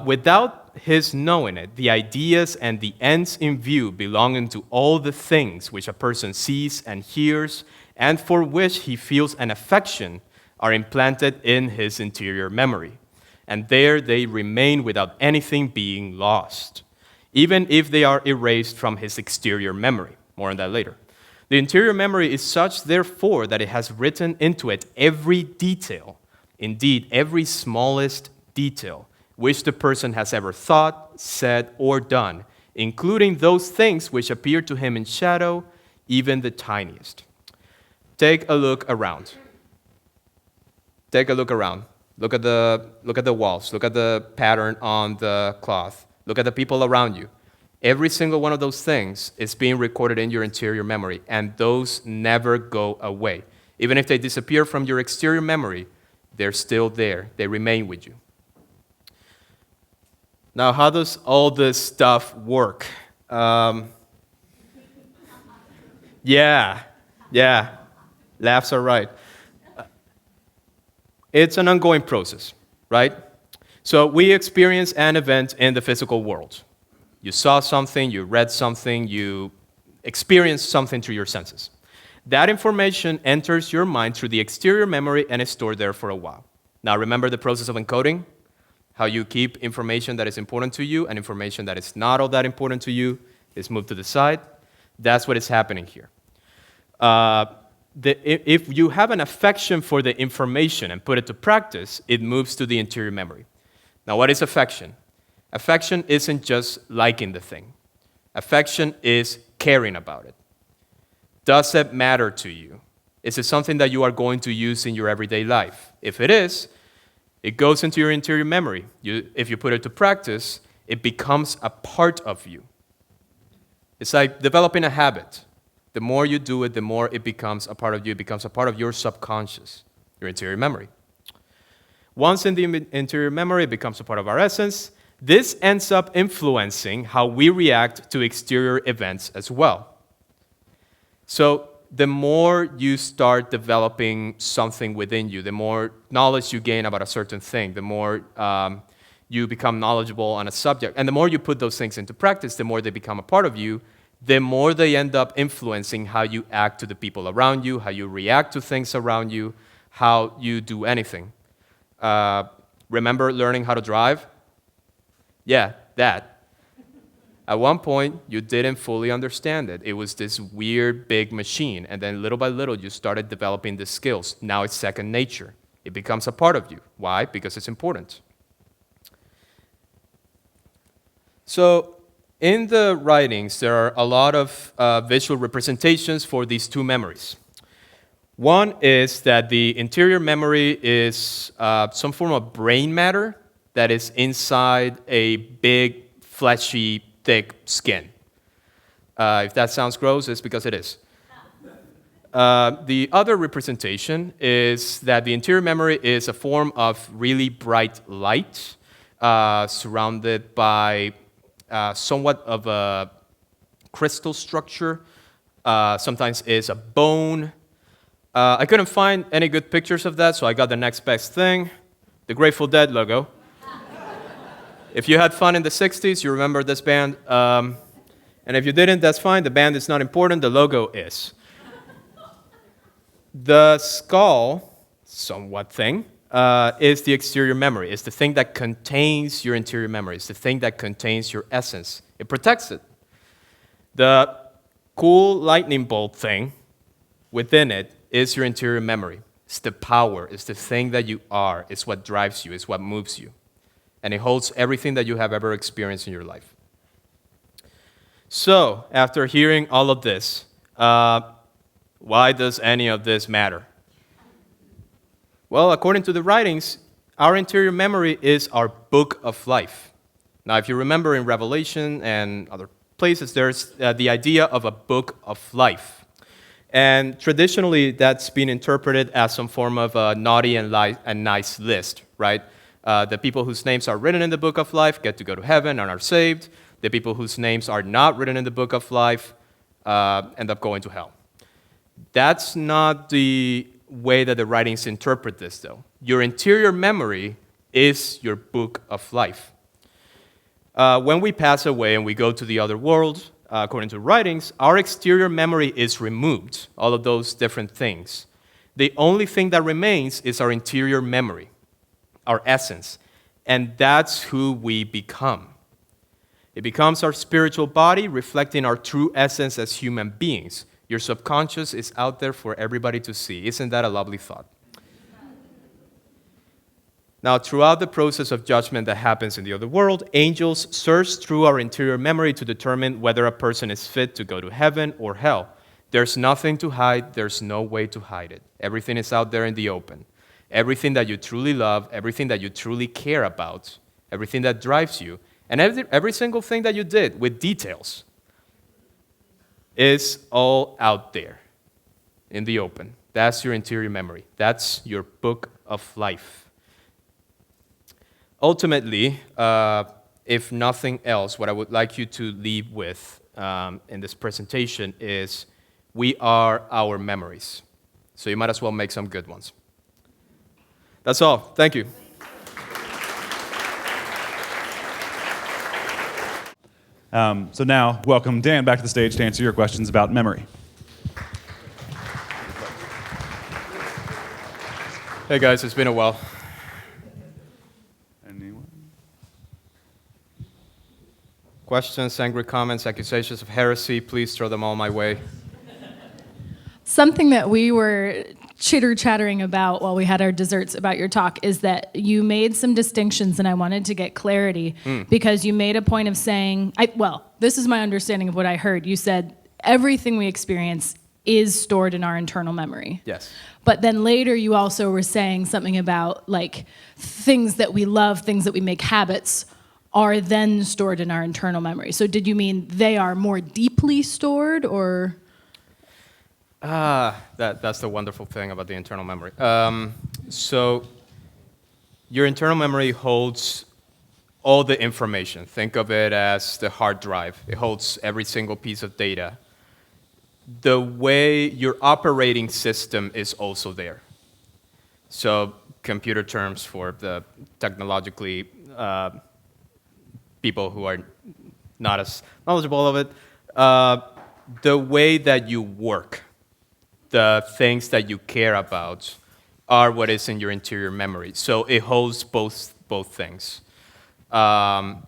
Without his knowing it, the ideas and the ends in view belonging to all the things which a person sees and hears and for which he feels an affection are implanted in his interior memory. And there they remain without anything being lost, even if they are erased from his exterior memory. More on that later. The interior memory is such, therefore, that it has written into it every detail, indeed, every smallest detail, which the person has ever thought, said, or done, including those things which appear to him in shadow, even the tiniest. Take a look around. Take a look around. Look at the walls. Look at the pattern on the cloth. Look at the people around you. Every single one of those things is being recorded in your interior memory, and those never go away. Even if they disappear from your exterior memory, they're still there. They remain with you. Now, how does all this stuff work? Yeah, laughs are right. It's an ongoing process, right? So we experience an event in the physical world. You saw something, you read something, you experienced something through your senses. That information enters your mind through the exterior memory and is stored there for a while. Now remember the process of encoding? How you keep information that is important to you and information that is not all that important to you is moved to the side. That's what is happening here. If you have an affection for the information and put it to practice, it moves to the interior memory. Now, what is affection? Affection isn't just liking the thing. Affection is caring about it. Does it matter to you? Is it something that you are going to use in your everyday life? If it is, it goes into your interior memory. If you put it to practice, it becomes a part of you. It's like developing a habit. The more you do it, the more it becomes a part of you. It becomes a part of your subconscious, your interior memory. Once in the interior memory, it becomes a part of our essence. This ends up influencing how we react to exterior events as well. So the more you start developing something within you, the more knowledge you gain about a certain thing, the more you become knowledgeable on a subject, and the more you put those things into practice, the more they become a part of you, the more they end up influencing how you act to the people around you, how you react to things around you, how you do anything. Remember learning how to drive? Yeah, that. At one point, you didn't fully understand it. It was this weird, big machine, and then little by little, you started developing the skills. Now it's second nature. It becomes a part of you. Why? Because it's important. So, in the writings, there are a lot of visual representations for these two memories. One is that the interior memory is some form of brain matter that is inside a big, fleshy, thick skin. If that sounds gross, it's because it is. The other representation is that the interior memory is a form of really bright light surrounded by somewhat of a crystal structure. Sometimes it's a bone. I couldn't find any good pictures of that, so I got the next best thing, the Grateful Dead logo. If you had fun in the 60s, you remember this band. And if you didn't, that's fine. The band is not important. The logo is. The skull, somewhat thing, is the exterior memory. It's the thing that contains your interior memory. It's the thing that contains your essence. It protects it. The cool lightning bolt thing within it is your interior memory. It's the power. It's the thing that you are. It's what drives you. It's what moves you. And it holds everything that you have ever experienced in your life. So, after hearing all of this, why does any of this matter? Well, according to the writings, our interior memory is our book of life. Now, if you remember in Revelation and other places, there's the idea of a book of life. And traditionally, that's been interpreted as some form of a naughty and nice list, right? The people whose names are written in the book of life get to go to heaven and are saved. The people whose names are not written in the book of life end up going to hell. That's not the way that the writings interpret this, though. Your interior memory is your book of life. When we pass away and we go to the other world, according to writings, our exterior memory is removed, all of those different things. The only thing that remains is our interior memory, our essence, and that's who we become. It becomes our spiritual body, reflecting our true essence as human beings. Your subconscious is out there for everybody to see. Isn't that a lovely thought? Now, throughout the process of judgment that happens in the other world, angels search through our interior memory to determine whether a person is fit to go to heaven or hell. There's nothing to hide. There's no way to hide it. Everything is out there in the open. Everything that you truly love, everything that you truly care about, everything that drives you, and every single thing that you did with details is all out there in the open. That's your interior memory. That's your book of life. Ultimately, if nothing else, what I would like you to leave with in this presentation is we are our memories. So you might as well make some good ones. That's all. Thank you. So now, welcome Dan back to the stage to answer your questions about memory. Hey guys, it's been a while. Anyone? Questions, angry comments, accusations of heresy, please throw them all my way. Something that we were chitter-chattering about while we had our desserts about your talk is that you made some distinctions, and I wanted to get clarity because you made a point of saying, this is my understanding of what I heard. You said everything we experience is stored in our internal memory. Yes. But then later you also were saying something about like things that we love, things that we make habits are then stored in our internal memory. So did you mean they are more deeply stored or? That's the wonderful thing about the internal memory. So your internal memory holds all the information. Think of it as the hard drive. It holds every single piece of data. The way your operating system is also there. So computer terms for the technologically people who are not as knowledgeable of it. The way that you work, the things that you care about are what is in your interior memory. So it holds both things. Now,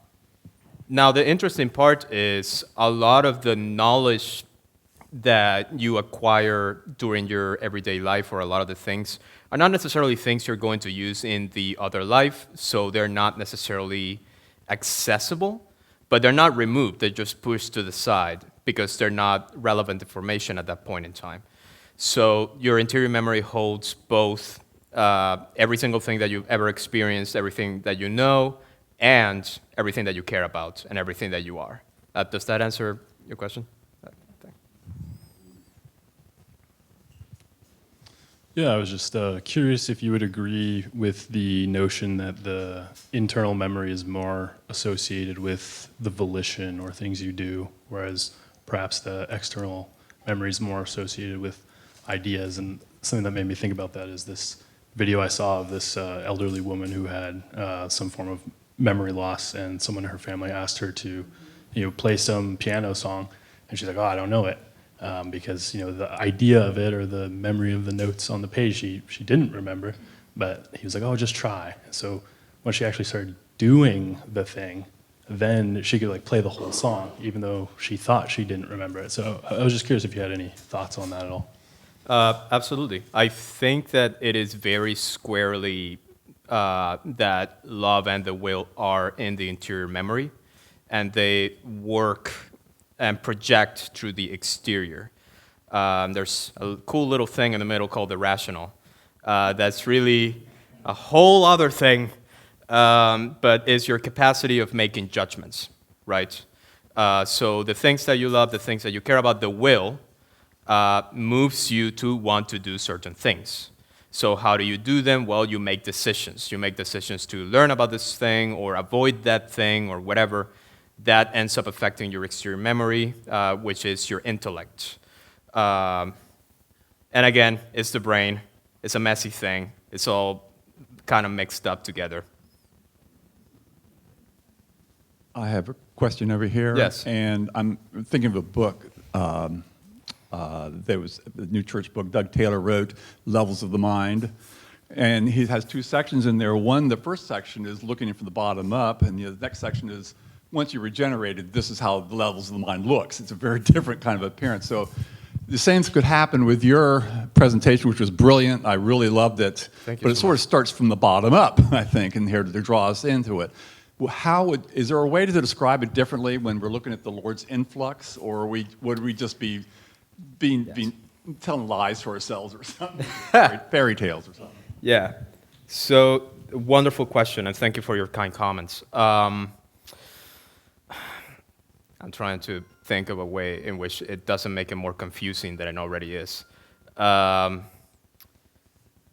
the interesting part is a lot of the knowledge that you acquire during your everyday life, or a lot of the things, are not necessarily things you're going to use in the other life, so they're not necessarily accessible, but they're not removed. They're just pushed to the side because they're not relevant information at that point in time. So your interior memory holds both every single thing that you've ever experienced, everything that you know, and everything that you care about, and everything that you are. Does that answer your question? Yeah, I was just curious if you would agree with the notion that the internal memory is more associated with the volition or things you do, whereas perhaps the external memory is more associated with ideas. And something that made me think about that is this video I saw of this elderly woman who had some form of memory loss, and someone in her family asked her to, play some piano song, and she's like, "Oh, I don't know it." Because the idea of it or the memory of the notes on the page she didn't remember, but he was like, "Oh, just try." So when she actually started doing the thing, then she could play the whole song, even though she thought she didn't remember it. So I was just curious if you had any thoughts on that at all. Absolutely. I think that it is very squarely that love and the will are in the interior memory, and they work and project through the exterior. There's a cool little thing in the middle called the rational. That's really a whole other thing, but is your capacity of making judgments, right? So the things that you love, the things that you care about, the will moves you to want to do certain things. So how do you do them? Well, you make decisions. You make decisions to learn about this thing or avoid that thing or whatever. That ends up affecting your exterior memory, which is your intellect. And again, it's the brain. It's a messy thing. It's all kind of mixed up together. I have a question over here. Yes. And I'm thinking of a book. There was the New Church book Doug Taylor wrote, Levels of the Mind. And he has two sections in there. One, the first section is looking from the bottom up, and the next section is, once you're regenerated, this is how the levels of the mind looks. It's a very different kind of appearance. So the same could happen with your presentation, which was brilliant. I really loved it. Thank you but it so sort much. of starts from the bottom up, I think, and here to draw us into it. Is there a way to describe it differently when we're looking at the Lord's influx, or would we just be telling lies to ourselves or something, fairy tales or something? Yeah. So, wonderful question, and thank you for your kind comments. I'm trying to think of a way in which it doesn't make it more confusing than it already is. The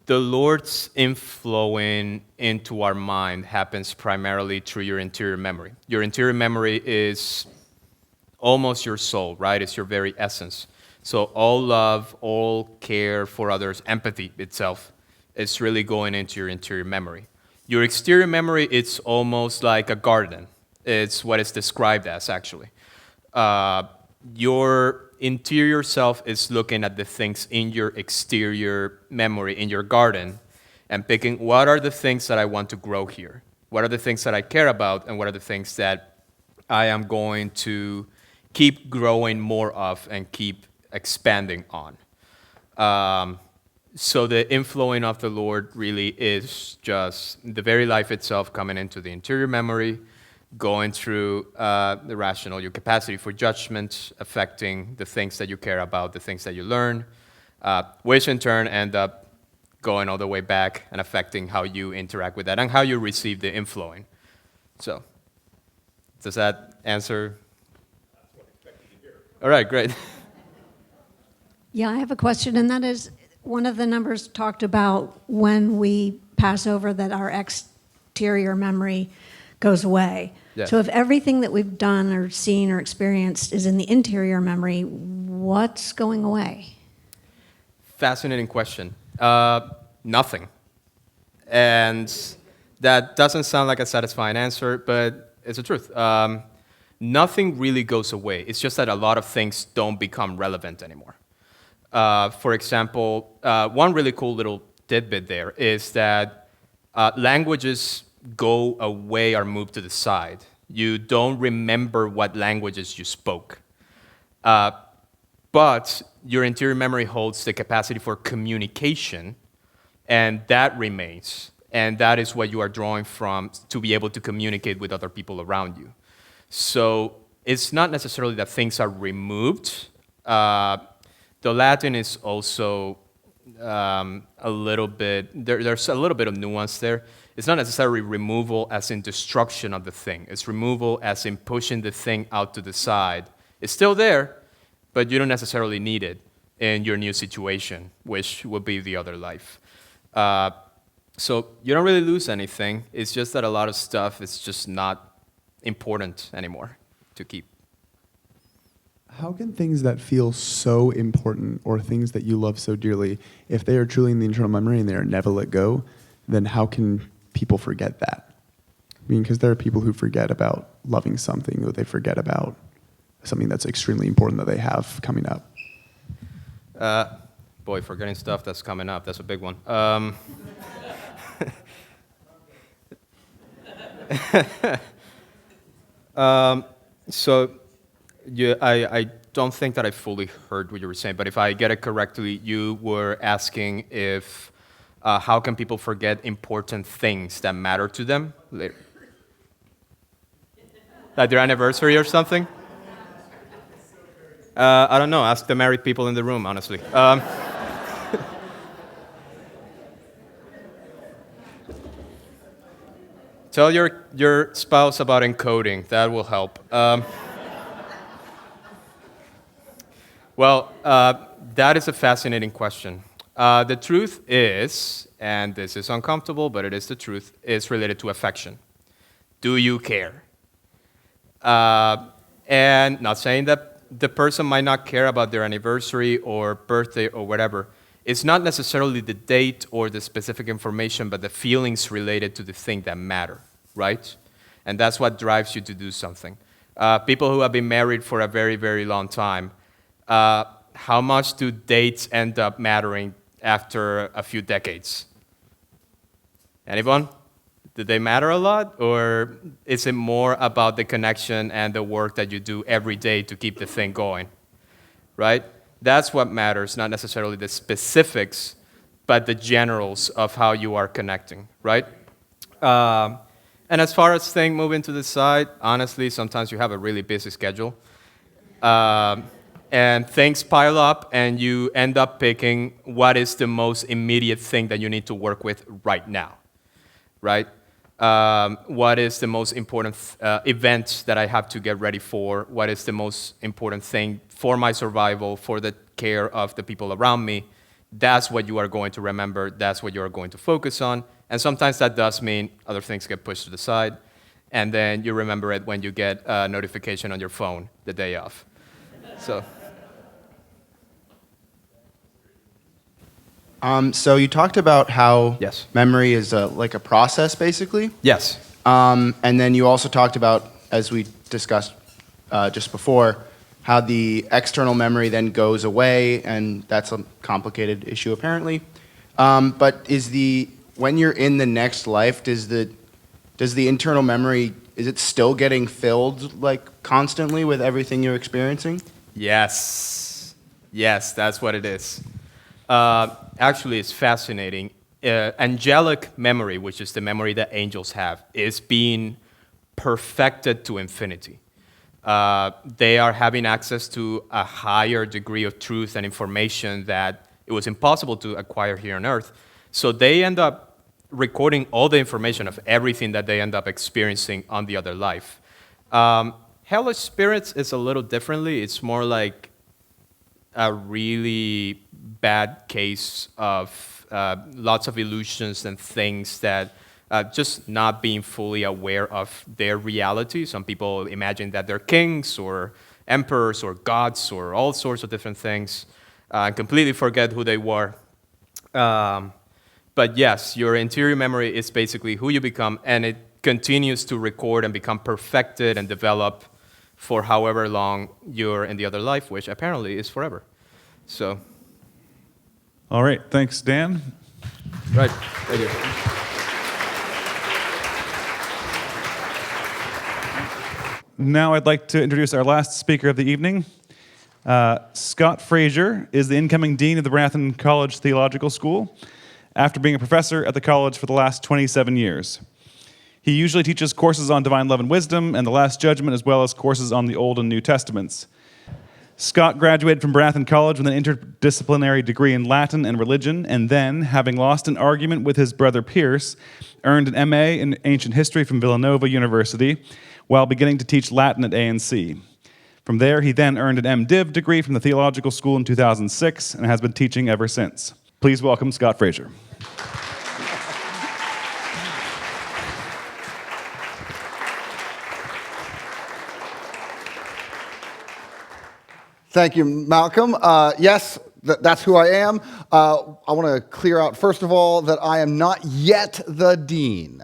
Lord's inflowing into our mind happens primarily through your interior memory. Your interior memory is almost your soul, right? It's your very essence. So all love, all care for others, empathy itself, is really going into your interior memory. Your exterior memory, it's almost like a garden. It's what it's described as, actually. Your interior self is looking at the things in your exterior memory, in your garden, and picking what are the things that I want to grow here? What are the things that I care about, and what are the things that I am going to keep growing more of and keep expanding on? So the inflowing of the Lord really is just the very life itself coming into the interior memory, going through the rational, your capacity for judgment, affecting the things that you care about, the things that you learn, which in turn end up going all the way back and affecting how you interact with that and how you receive the inflowing. So, does that answer? That's what I expected to hear. All right, great. Yeah, I have a question, and that is, one of the numbers talked about when we pass over that our exterior memory goes away. Yes. So if everything that we've done or seen or experienced is in the interior memory, what's going away? Fascinating question. Nothing. And that doesn't sound like a satisfying answer, but it's the truth. Nothing really goes away. It's just that a lot of things don't become relevant anymore. For example, one really cool little tidbit there is that languages go away or move to the side. You don't remember what languages you spoke. But your interior memory holds the capacity for communication, and that remains. And that is what you are drawing from to be able to communicate with other people around you. So it's not necessarily that things are removed. The Latin is also a little bit, there's a little bit of nuance there. It's not necessarily removal as in destruction of the thing. It's removal as in pushing the thing out to the side. It's still there, but you don't necessarily need it in your new situation, which would be the other life. So you don't really lose anything. It's just that a lot of stuff is just not important anymore to keep. How can things that feel so important or things that you love so dearly, if they are truly in the internal memory and they are never let go, then how can people forget that? I mean, because there are people who forget about loving something, or they forget about something that's extremely important that they have coming up. Boy, forgetting stuff that's coming up, that's a big one. I don't think that I fully heard what you were saying, but if I get it correctly, you were asking if how can people forget important things that matter to them later? Like their anniversary or something? I don't know. Ask the married people in the room, honestly. Tell your spouse about encoding. That will help. Well, that is a fascinating question. The truth is, and this is uncomfortable, but it is the truth, is related to affection. Do you care? And not saying that the person might not care about their anniversary or birthday or whatever. It's not necessarily the date or the specific information, but the feelings related to the thing that matter, right? And that's what drives you to do something. People who have been married for a very, very long time, how much do dates end up mattering after a few decades? Anyone? Do they matter a lot? Or is it more about the connection and the work that you do every day to keep the thing going, right? That's what matters, not necessarily the specifics, but the generals of how you are connecting, right? And as far as things moving to the side, honestly, sometimes you have a really busy schedule. And things pile up, and you end up picking what is the most immediate thing that you need to work with right now, right? What is the most important event that I have to get ready for? What is the most important thing for my survival, for the care of the people around me? That's what you are going to remember. That's what you are going to focus on. And sometimes that does mean other things get pushed to the side, and then you remember it when you get a notification on your phone the day of. So. So you talked about how Yes. memory is like a process, basically. Yes. And then you also talked about, as we discussed just before, how the external memory then goes away, and that's a complicated issue apparently. But when you're in the next life, does the internal memory, is it still getting filled like constantly with everything you're experiencing? Yes. Yes, that's what it is. Actually, it's fascinating. Angelic memory, which is the memory that angels have, is being perfected to infinity. They are having access to a higher degree of truth and information that it was impossible to acquire here on Earth. So they end up recording all the information of everything that they end up experiencing on the other life. Hellish spirits is a little differently. It's more like a really bad case of lots of illusions and things that just not being fully aware of their reality. Some people imagine that they're kings or emperors or gods or all sorts of different things and completely forget who they were. But yes, your interior memory is basically who you become, and it continues to record and become perfected and develop for however long you're in the other life, which apparently is forever. So. All right, thanks, Dan. Right, thank you. Now I'd like to introduce our last speaker of the evening. Scott Frazier is the incoming dean of the Athyn College Theological School after being a professor at the college for the last 27 years. He usually teaches courses on divine love and wisdom and the Last Judgment, as well as courses on the Old and New Testaments. Scott graduated from Athyn College with an interdisciplinary degree in Latin and religion, and then, having lost an argument with his brother Pierce, earned an MA in ancient history from Villanova University while beginning to teach Latin at ANC. From there, he then earned an MDiv degree from the Theological School in 2006 and has been teaching ever since. Please welcome Scott Frazier. Thank you, Malcolm. Yes, that's who I am. I want to clear out, first of all, that I am not yet the dean.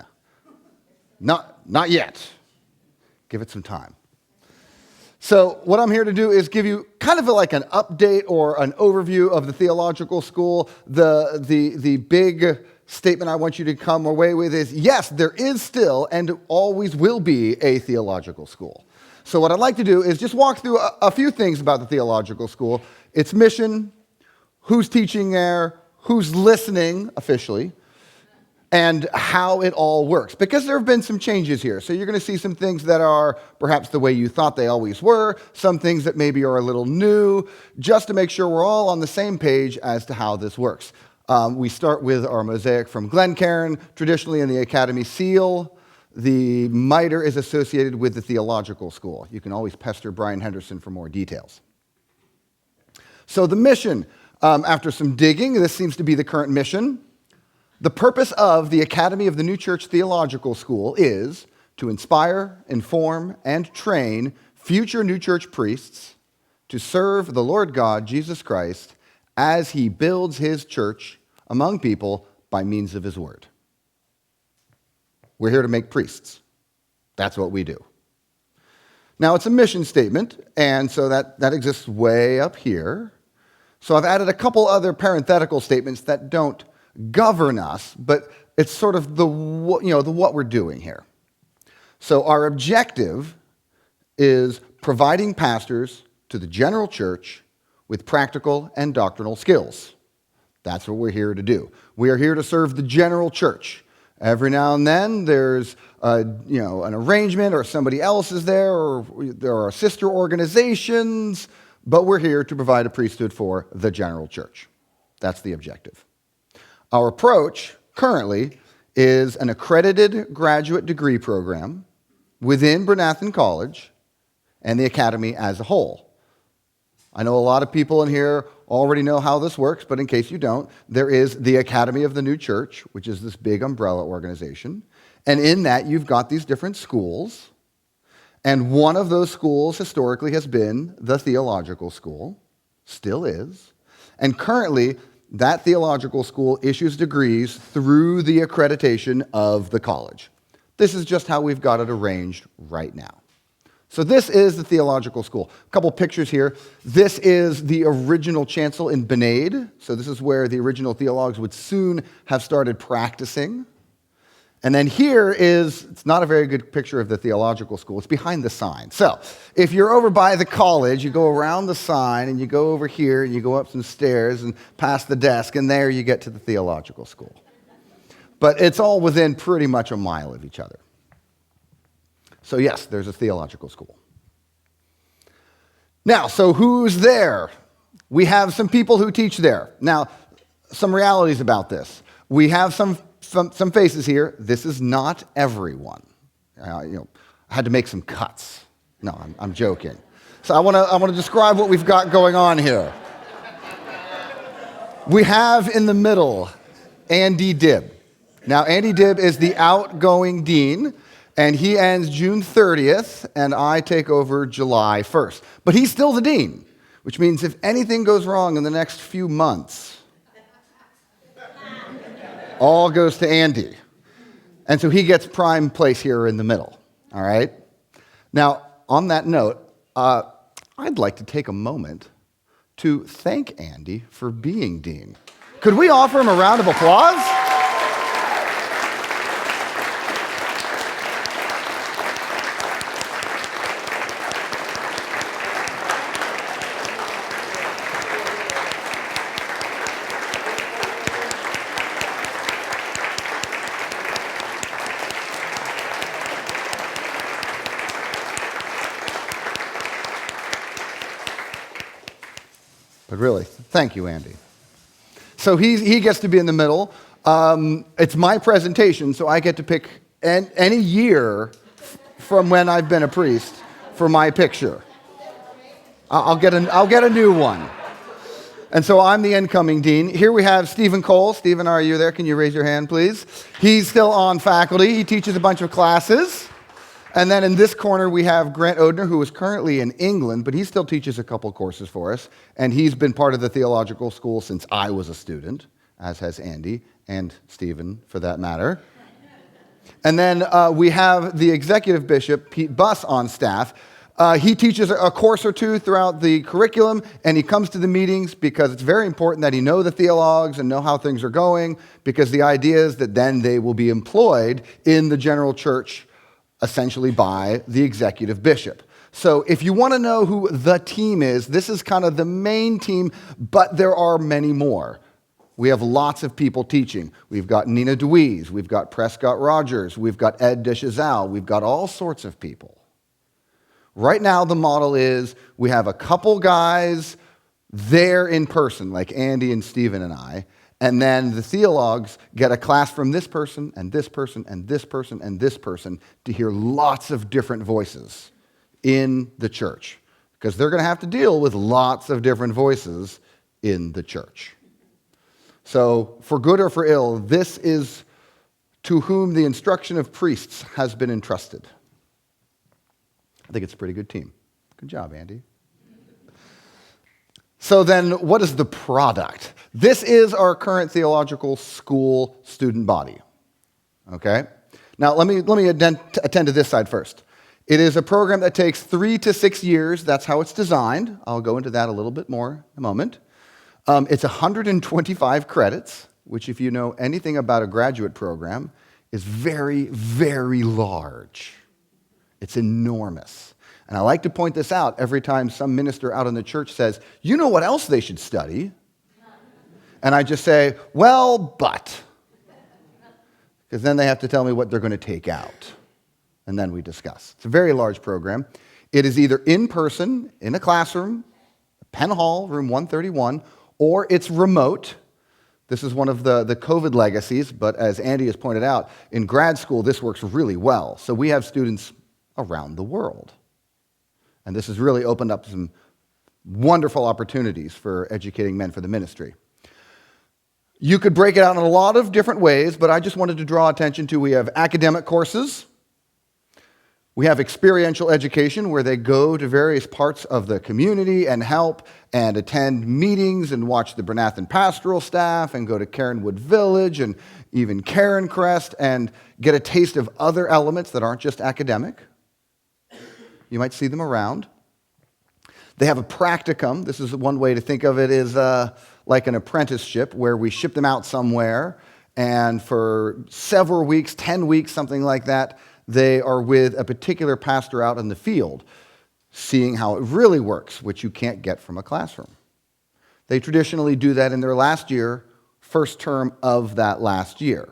Not yet. Give it some time. So what I'm here to do is give you kind of like an update or an overview of the theological school. The big statement I want you to come away with is, yes, there is still and always will be a theological school. So what I'd like to do is just walk through a few things about the theological school, its mission, who's teaching there, who's listening officially, and how it all works. Because there have been some changes here. So you're going to see some things that are perhaps the way you thought they always were, some things that maybe are a little new, just to make sure we're all on the same page as to how this works. We start with our mosaic from Glencairn, traditionally in the Academy seal. The mitre is associated with the theological school. You can always pester Brian Henderson for more details. So the mission, After some digging, this seems to be the current mission. The purpose of the Academy of the New Church Theological School is to inspire, inform, and train future New Church priests to serve the Lord God, Jesus Christ, as he builds his church among people by means of his word. We're here to make priests. That's what we do. Now, it's a mission statement, and so that exists way up here. So I've added a couple other parenthetical statements that don't govern us, but it's sort of the what we're doing here. So our objective is providing pastors to the general church with practical and doctrinal skills. That's what we're here to do. We are here to serve the general church. Every now and then there's an arrangement, or somebody else is there, or there are sister organizations, but we're here to provide a priesthood for the general church. That's the objective. Our approach currently is an accredited graduate degree program within Bryn Athyn College and the academy as a whole. I know a lot of people in here already know how this works, but in case you don't, there is the Academy of the New Church, which is this big umbrella organization. And in that, you've got these different schools. And one of those schools historically has been the Theological School, still is. And currently, that theological school issues degrees through the accreditation of the college. This is just how we've got it arranged right now. So this is the theological school. A couple pictures here. This is the original chancel in Benaid. So this is where the original theologs would soon have started practicing. And then here is, it's not a very good picture of the theological school. It's behind the sign. So if you're over by the college, you go around the sign and you go over here and you go up some stairs and past the desk, and there you get to the theological school. But it's all within pretty much a mile of each other. So yes, there's a theological school. Now, so who's there? We have some people who teach there. Now, some realities about this. We have some faces here. This is not everyone. I had to make some cuts. No, I'm joking. So I want to describe what we've got going on here. We have in the middle Andy Dibb. Now, Andy Dibb is the outgoing dean, and he ends June 30th, and I take over July 1st. But he's still the dean, which means if anything goes wrong in the next few months, all goes to Andy. And so he gets prime place here in the middle, all right? Now, on that note, I'd like to take a moment to thank Andy for being dean. Could we offer him a round of applause? But really, thank you, Andy. So he gets to be in the middle. It's my presentation, so I get to pick any year from when I've been a priest for my picture. I'll get a new one. And so I'm the incoming dean. Here we have Stephen Cole. Stephen, are you there? Can you raise your hand, please? He's still on faculty. He teaches a bunch of classes. And then in this corner, we have Grant Odner, who is currently in England, but he still teaches a couple courses for us. And he's been part of the theological school since I was a student, as has Andy and Stephen, for that matter. And then we have the executive bishop, Pete Buss, on staff. He teaches a course or two throughout the curriculum, and he comes to the meetings because it's very important that he know the theologs and know how things are going, because the idea is that then they will be employed in the general church essentially by the executive bishop. So if you want to know who the team is, this is kind of the main team, but there are many more. We have lots of people teaching. We've got Nina DeWeese, we've got Prescott Rogers, we've got Ed Deschazal, we've got all sorts of people. Right now, the model is we have a couple guys there in person, like Andy and Stephen and I, and then the theologs get a class from this person and this person and this person and this person to hear lots of different voices in the church, because they're going to have to deal with lots of different voices in the church. So, for good or for ill, this is to whom the instruction of priests has been entrusted. I think it's a pretty good team. Good job, Andy. So then, what is the product? This is our current theological school student body. Okay? Now, let me attend to this side first. It is a program that takes 3 to 6 years. That's how it's designed. I'll go into that a little bit more in a moment. It's 125 credits, which, if you know anything about a graduate program, is very, very large. It's enormous. And I like to point this out every time some minister out in the church says, you know what else they should study? And I just say, well, but. Because then they have to tell me what they're going to take out. And then we discuss. It's a very large program. It is either in person, in a classroom, Penn Hall, room 131, or it's remote. This is one of the COVID legacies, but as Andy has pointed out, in grad school, this works really well. So we have students around the world. And this has really opened up some wonderful opportunities for educating men for the ministry. You could break it out in a lot of different ways, but I just wanted to draw attention to, we have academic courses. We have experiential education, where they go to various parts of the community and help and attend meetings and watch the Bryn pastoral staff and go to Caronwood Village and even Carencrest and get a taste of other elements that aren't just academic. You might see them around. They have a practicum. This is one way to think of it, is like an apprenticeship, where we ship them out somewhere, and for several weeks, 10 weeks, something like that, they are with a particular pastor out in the field, seeing how it really works, which you can't get from a classroom. They traditionally do that in their last year, first term of that last year.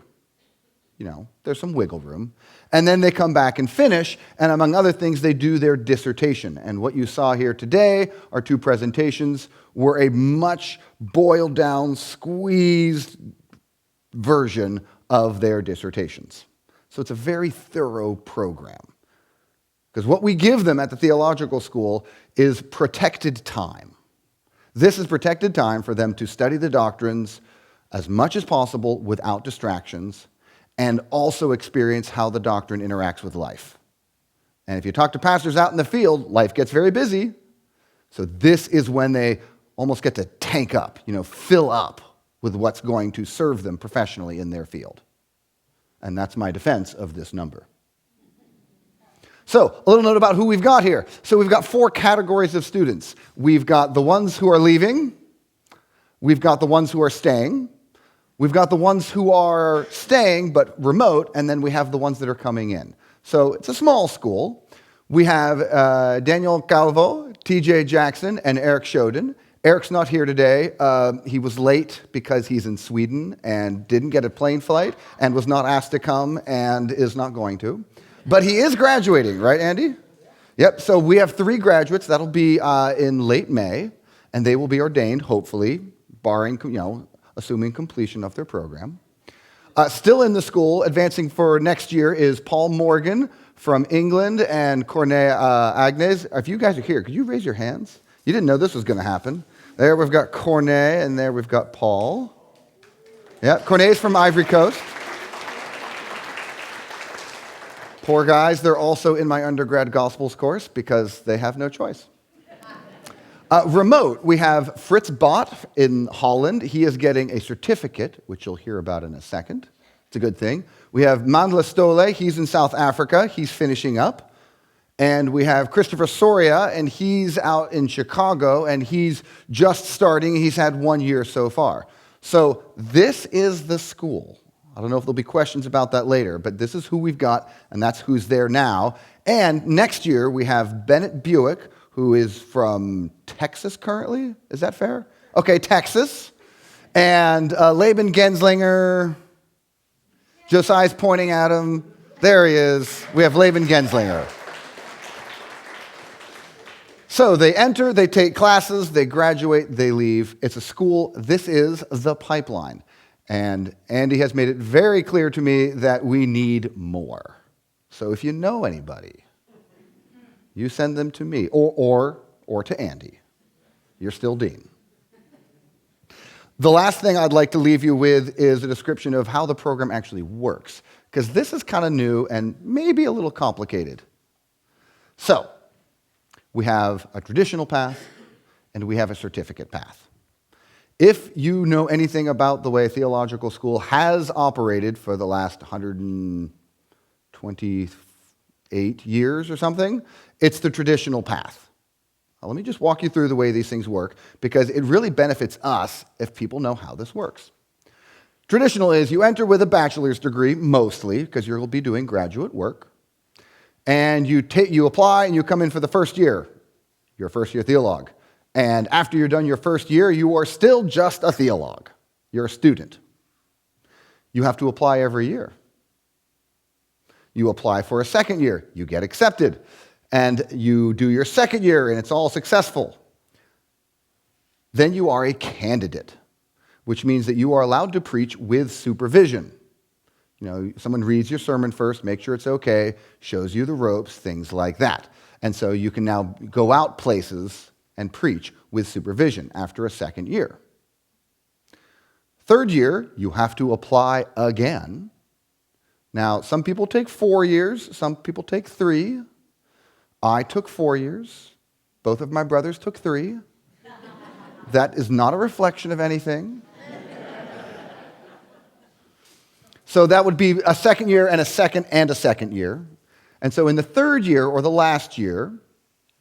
You know, there's some wiggle room. And then they come back and finish, and among other things, they do their dissertation. And what you saw here today, our 2 presentations, were a much boiled down, squeezed version of their dissertations. So it's a very thorough program. Because what we give them at the theological school is protected time. This is protected time for them to study the doctrines as much as possible without distractions, and also experience how the doctrine interacts with life. And if you talk to pastors out in the field, life gets very busy. So this is when they almost get to tank up, fill up with what's going to serve them professionally in their field. And that's my defense of this number. So, a little note about who we've got here. So we've got 4 categories of students. We've got the ones who are leaving. We've got the ones who are staying. We've got the ones who are staying but remote, and then we have the ones that are coming in. So it's a small school. We have Daniel Calvo, TJ Jackson, and Eric Shoden. Eric's not here today. He was late because he's in Sweden and didn't get a plane flight and was not asked to come and is not going to. But he is graduating, right, Andy? Yep, so we have 3 graduates. That'll be in late May, and they will be ordained, hopefully, barring, assuming completion of their program. Still in the school, advancing for next year, is Paul Morgan from England and Cornet Agnes. If you guys are here, could you raise your hands? You didn't know this was going to happen. There we've got Cornet, and there we've got Paul. Yeah, Cornet's from Ivory Coast. Poor guys, they're also in my undergrad Gospels course because they have no choice. Remote, we have Fritz Bott in Holland. He is getting a certificate, which you'll hear about in a second. It's a good thing. We have Mandla Stole. He's in South Africa. He's finishing up. And we have Christopher Soria, and he's out in Chicago, and he's just starting. He's had 1 year so far. So this is the school. I don't know if there'll be questions about that later, but this is who we've got, and that's who's there now. And next year, we have Bennett Buick, who is from Texas currently. Is that fair? Okay, Texas. And Laban Genslinger. Josiah's pointing at him. There he is. We have Laban Genslinger. So they enter, they take classes, they graduate, they leave. It's a school. This is the pipeline. And Andy has made it very clear to me that we need more. So if you know anybody, you send them to me or to Andy. You're still dean. The last thing I'd like to leave you with is a description of how the program actually works, because this is kind of new and maybe a little complicated. So, we have a traditional path and we have a certificate path. If you know anything about the way theological school has operated for the last 128 years or something, it's the traditional path. Now, let me just walk you through the way these things work, because it really benefits us if people know how this works. Traditional is you enter with a bachelor's degree, mostly, because you'll be doing graduate work, and you apply and you come in for the first year. You're a first-year theolog. And after you're done your first year, you are still just a theolog. You're a student. You have to apply every year. You apply for a second year. You get accepted. And you do your second year, and it's all successful. Then you are a candidate, which means that you are allowed to preach with supervision. You know, someone reads your sermon first, make sure it's okay, shows you the ropes, things like that. And so you can now go out places and preach with supervision after a second year. Third year, you have to apply again. Now, some people take 4 years, some people take 3. I took 4 years. Both of my brothers took 3. That is not a reflection of anything. So that would be a second year and a second year. And so in the third year or the last year,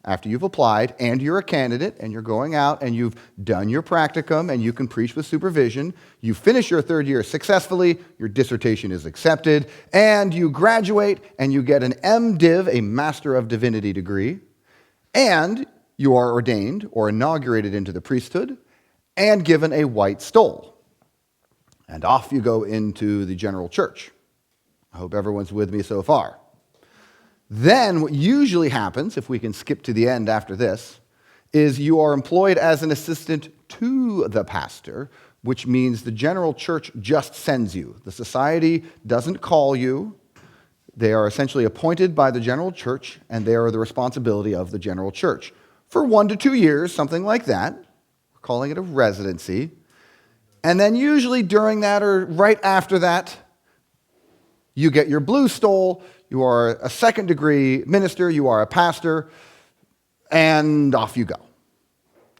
after you've applied and you're a candidate and you're going out and you've done your practicum and you can preach with supervision, you finish your third year successfully, your dissertation is accepted, and you graduate and you get an MDiv, a Master of Divinity degree, and you are ordained or inaugurated into the priesthood and given a white stole. And off you go into the general church. I hope everyone's with me so far. Then what usually happens, if we can skip to the end after this, is you are employed as an assistant to the pastor, which means the general church just sends you. The society doesn't call you. They are essentially appointed by the general church, and they are the responsibility of the general church. For 1 to 2 years, something like that. We're calling it a residency. And then usually during that or right after that, you get your blue stole. You are a second degree minister, you are a pastor, and off you go.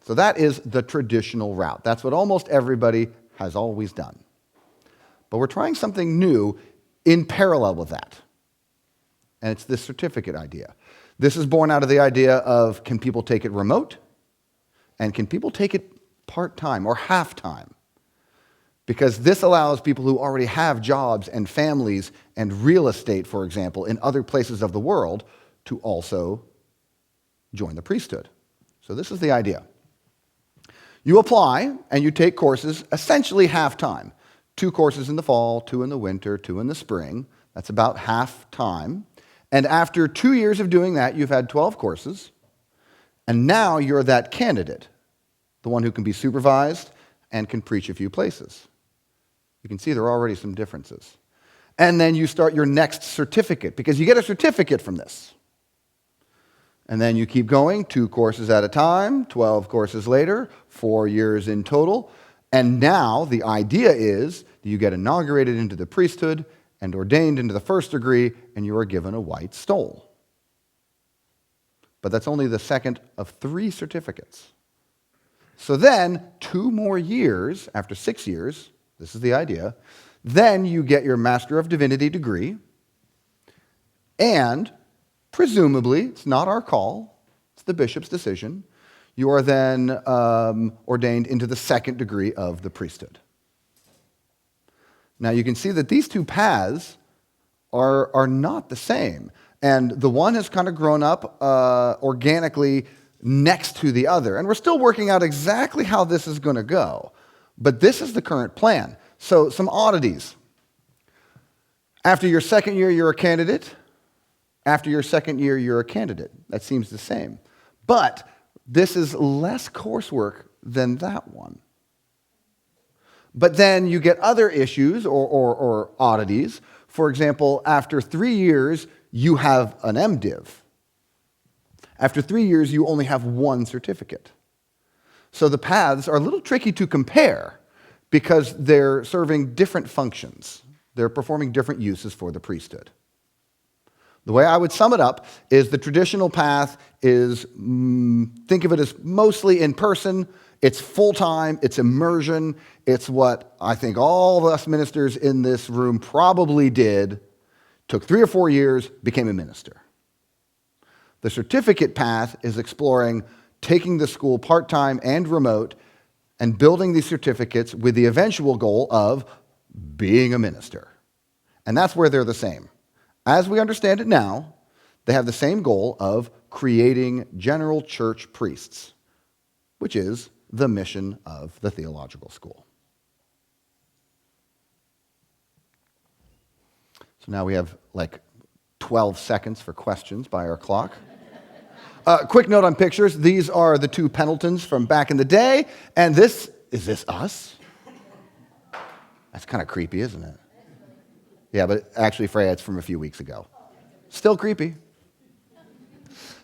So that is the traditional route. That's what almost everybody has always done. But we're trying something new in parallel with that. And it's this certificate idea. This is born out of the idea of, can people take it remote? And can people take it part-time or half-time? Because this allows people who already have jobs and families and real estate, for example, in other places of the world to also join the priesthood. So this is the idea. You apply and you take courses essentially half-time. 2 courses in the fall, 2 in the winter, 2 in the spring. That's about half-time. And after 2 years of doing that, you've had 12 courses. And now you're that candidate, the one who can be supervised and can preach a few places. You can see there are already some differences. And then you start your next certificate, because you get a certificate from this. And then you keep going, 2 courses at a time, 12 courses later, 4 years in total. And now the idea is that you get inaugurated into the priesthood and ordained into the first degree, and you are given a white stole. But that's only the second of 3 certificates. So then, 2 more years, after 6 years, this is the idea, then you get your Master of Divinity degree, and presumably, it's not our call, it's the bishop's decision, you are then ordained into the second degree of the priesthood. Now you can see that these 2 paths are not the same, and the one has kind of grown up organically next to the other, and we're still working out exactly how this is going to go. But this is the current plan. So some oddities. After your second year, you're a candidate. After your second year, you're a candidate. That seems the same. But this is less coursework than that one. But then you get other issues or oddities. For example, after 3 years, you have an MDiv. After 3 years, you only have 1 certificate. So the paths are a little tricky to compare, because they're serving different functions. They're performing different uses for the priesthood. The way I would sum it up is the traditional path is, think of it as mostly in person, it's full-time, it's immersion, it's what I think all of us ministers in this room probably did, took 3 or 4 years, became a minister. The certificate path is exploring taking the school part-time and remote and building these certificates with the eventual goal of being a minister. And that's where they're the same. As we understand it now, they have the same goal of creating general church priests, which is the mission of the theological school. So now we have like 12 seconds for questions by our clock. Quick note on pictures. These are the 2 Pendletons from back in the day. And is this us? That's kind of creepy, isn't it? Yeah, but actually, Freya, it's from a few weeks ago. Still creepy.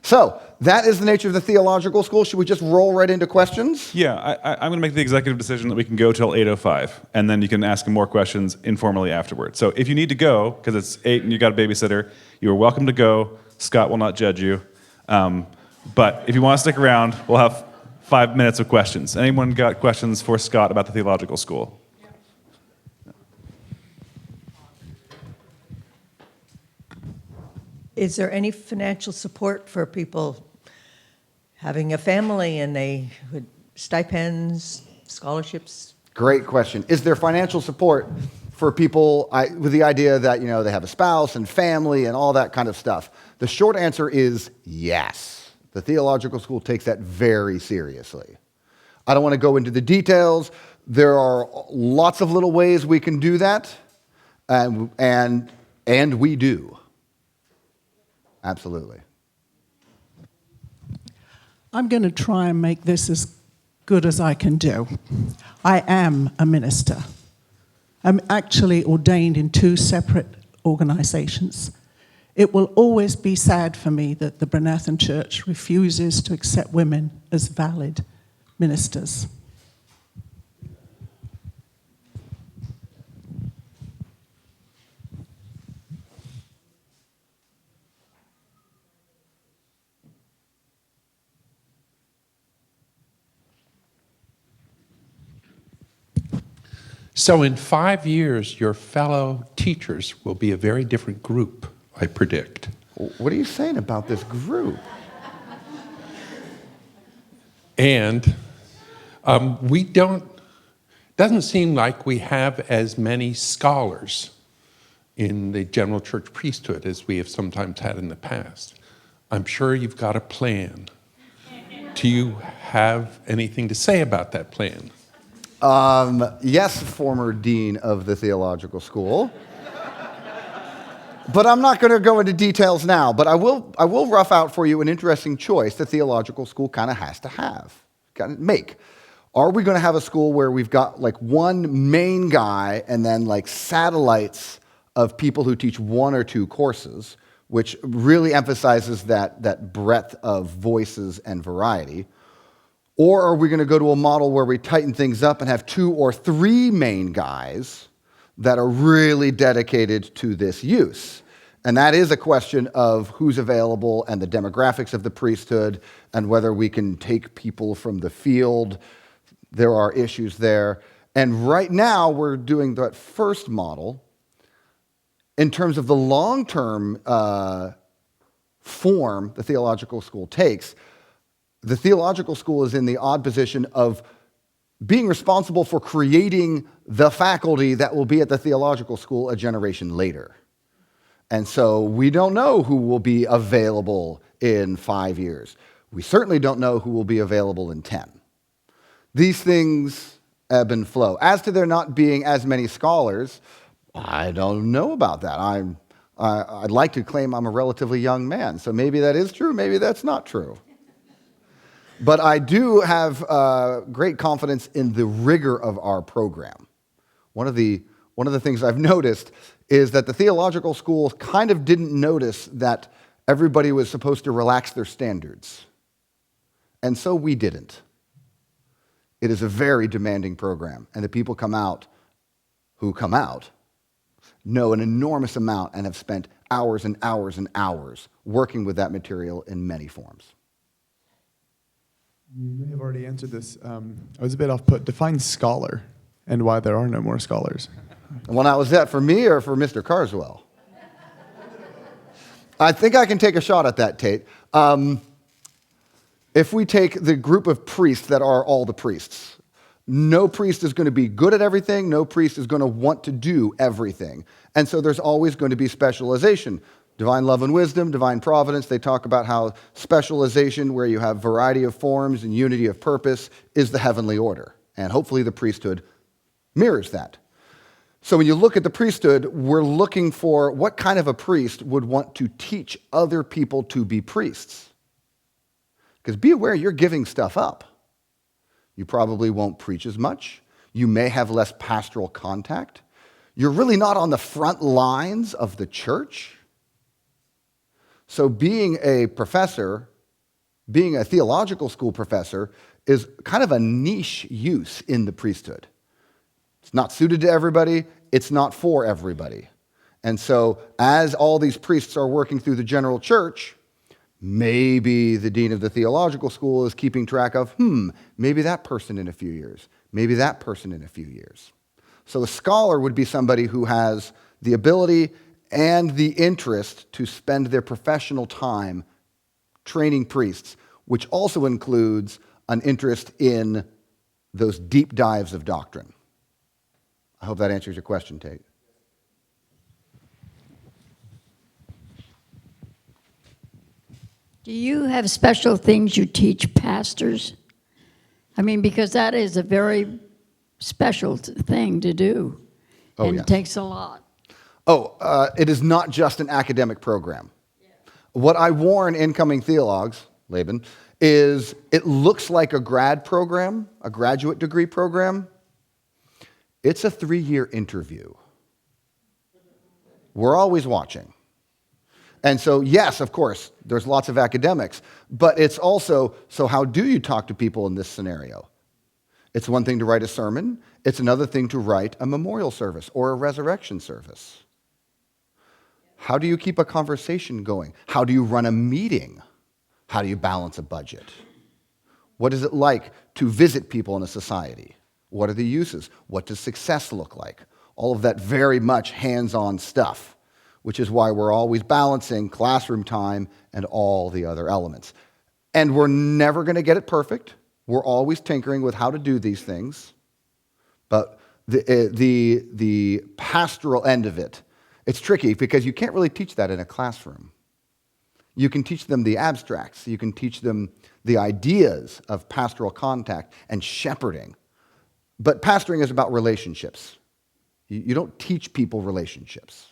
So, that is the nature of the theological school. Should we just roll right into questions? Yeah, I'm going to make the executive decision that we can go till 8:05, and then you can ask more questions informally afterwards. So if you need to go, because it's 8 and you got a babysitter, you are welcome to go. Scott will not judge you. But if you want to stick around, we'll have 5 minutes of questions. Anyone got questions for Scott about the theological school? Is there any financial support for people having a family and they would stipends, scholarships? Great question. Is there financial support for people with the idea that, they have a spouse and family and all that kind of stuff? The short answer is yes. The theological school takes that very seriously. I don't want to go into the details. There are lots of little ways we can do that, and we do. Absolutely. I'm going to try and make this as good as I can do. I am a minister. I'm actually ordained in 2 separate organizations. It will always be sad for me that the Bryn Church refuses to accept women as valid ministers. So in 5 years, your fellow teachers will be a very different group, I predict. What are you saying about this group? And doesn't seem like we have as many scholars in the general church priesthood as we have sometimes had in the past. I'm sure you've got a plan. Do you have anything to say about that plan? Yes, former dean of the theological school. But I'm not going to go into details now, but I will rough out for you an interesting choice the theological school kind of has to make. Are we going to have a school where we've got like one main guy and then like satellites of people who teach 1 or 2 courses, which really emphasizes that breadth of voices and variety? Or are we going to go to a model where we tighten things up and have 2 or 3 main guys that are really dedicated to this use? And that is a question of who's available and the demographics of the priesthood and whether we can take people from the field. There are issues there. And right now, we're doing that first model. In terms of the long-term form the theological school takes, the theological school is in the odd position of being responsible for creating the faculty that will be at the theological school a generation later. And so we don't know who will be available in 5 years. We certainly don't know who will be available in 10. These things ebb and flow. As to there not being as many scholars, I don't know about that. I'd like to claim I'm a relatively young man, so maybe that is true, maybe that's not true. But I do have great confidence in the rigor of our program. One of the things I've noticed is that the theological school kind of didn't notice that everybody was supposed to relax their standards. And so we didn't. It is a very demanding program, and the people who come out know an enormous amount and have spent hours and hours and hours working with that material in many forms. You may have already answered this. I was a bit off put. Define scholar and why there are no more scholars. Well, now, was that for me or for Mr. Carswell? I think I can take a shot at that, Tate. If we take the group of priests that are all the priests, no priest is going to be good at everything. No priest is going to want to do everything. And so there's always going to be specialization. Divine love and wisdom, divine providence, they talk about how specialization, where you have variety of forms and unity of purpose, is the heavenly order. And hopefully the priesthood mirrors that. So when you look at the priesthood, we're looking for what kind of a priest would want to teach other people to be priests. Because be aware, you're giving stuff up. You probably won't preach as much. You may have less pastoral contact. You're really not on the front lines of the church. So being a professor, being a theological school professor, is kind of a niche use in the priesthood. It's not suited to everybody. It's not for everybody. And so as all these priests are working through the general church, maybe the dean of the theological school is keeping track of, maybe that person in a few years, maybe that person in a few years. So a scholar would be somebody who has the ability and the interest to spend their professional time training priests, which also includes an interest in those deep dives of doctrine. I hope that answers your question, Tate. Do you have special things you teach pastors? I mean, because that is a very special thing to do, and it takes a lot. It is not just an academic program. Yeah. What I warn incoming theologs, Laban, is it looks like a grad program, a graduate degree program. It's a 3-year interview. We're always watching. And so, yes, of course, there's lots of academics, but it's also, so how do you talk to people in this scenario? It's one thing to write a sermon. It's another thing to write a memorial service or a resurrection service. How do you keep a conversation going? How do you run a meeting? How do you balance a budget? What is it like to visit people in a society? What are the uses? What does success look like? All of that very much hands-on stuff, which is why we're always balancing classroom time and all the other elements. And we're never going to get it perfect. We're always tinkering with how to do these things. But the pastoral end of it, it's tricky because you can't really teach that in a classroom. You can teach them the abstracts. You can teach them the ideas of pastoral contact and shepherding. But pastoring is about relationships. You don't teach people relationships.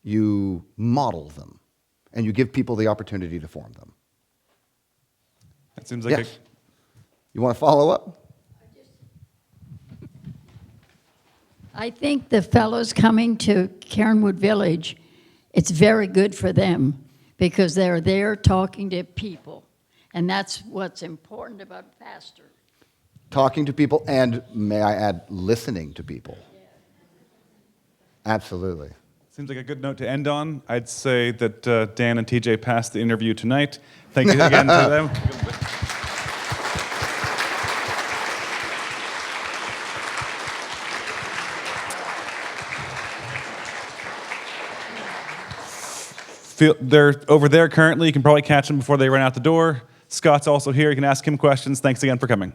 You model them, and you give people the opportunity to form them. That seems like yes. You want to follow up? I think the fellows coming to Cairnwood Village, it's very good for them because they're there talking to people. And that's what's important about a pastor. Talking to people and, may I add, listening to people. Yeah. Absolutely. Seems like a good note to end on. I'd say that Dan and TJ passed the interview tonight. Thank you again to them. They're over there currently. You can probably catch them before they run out the door. Scott's also here. You can ask him questions. Thanks again for coming.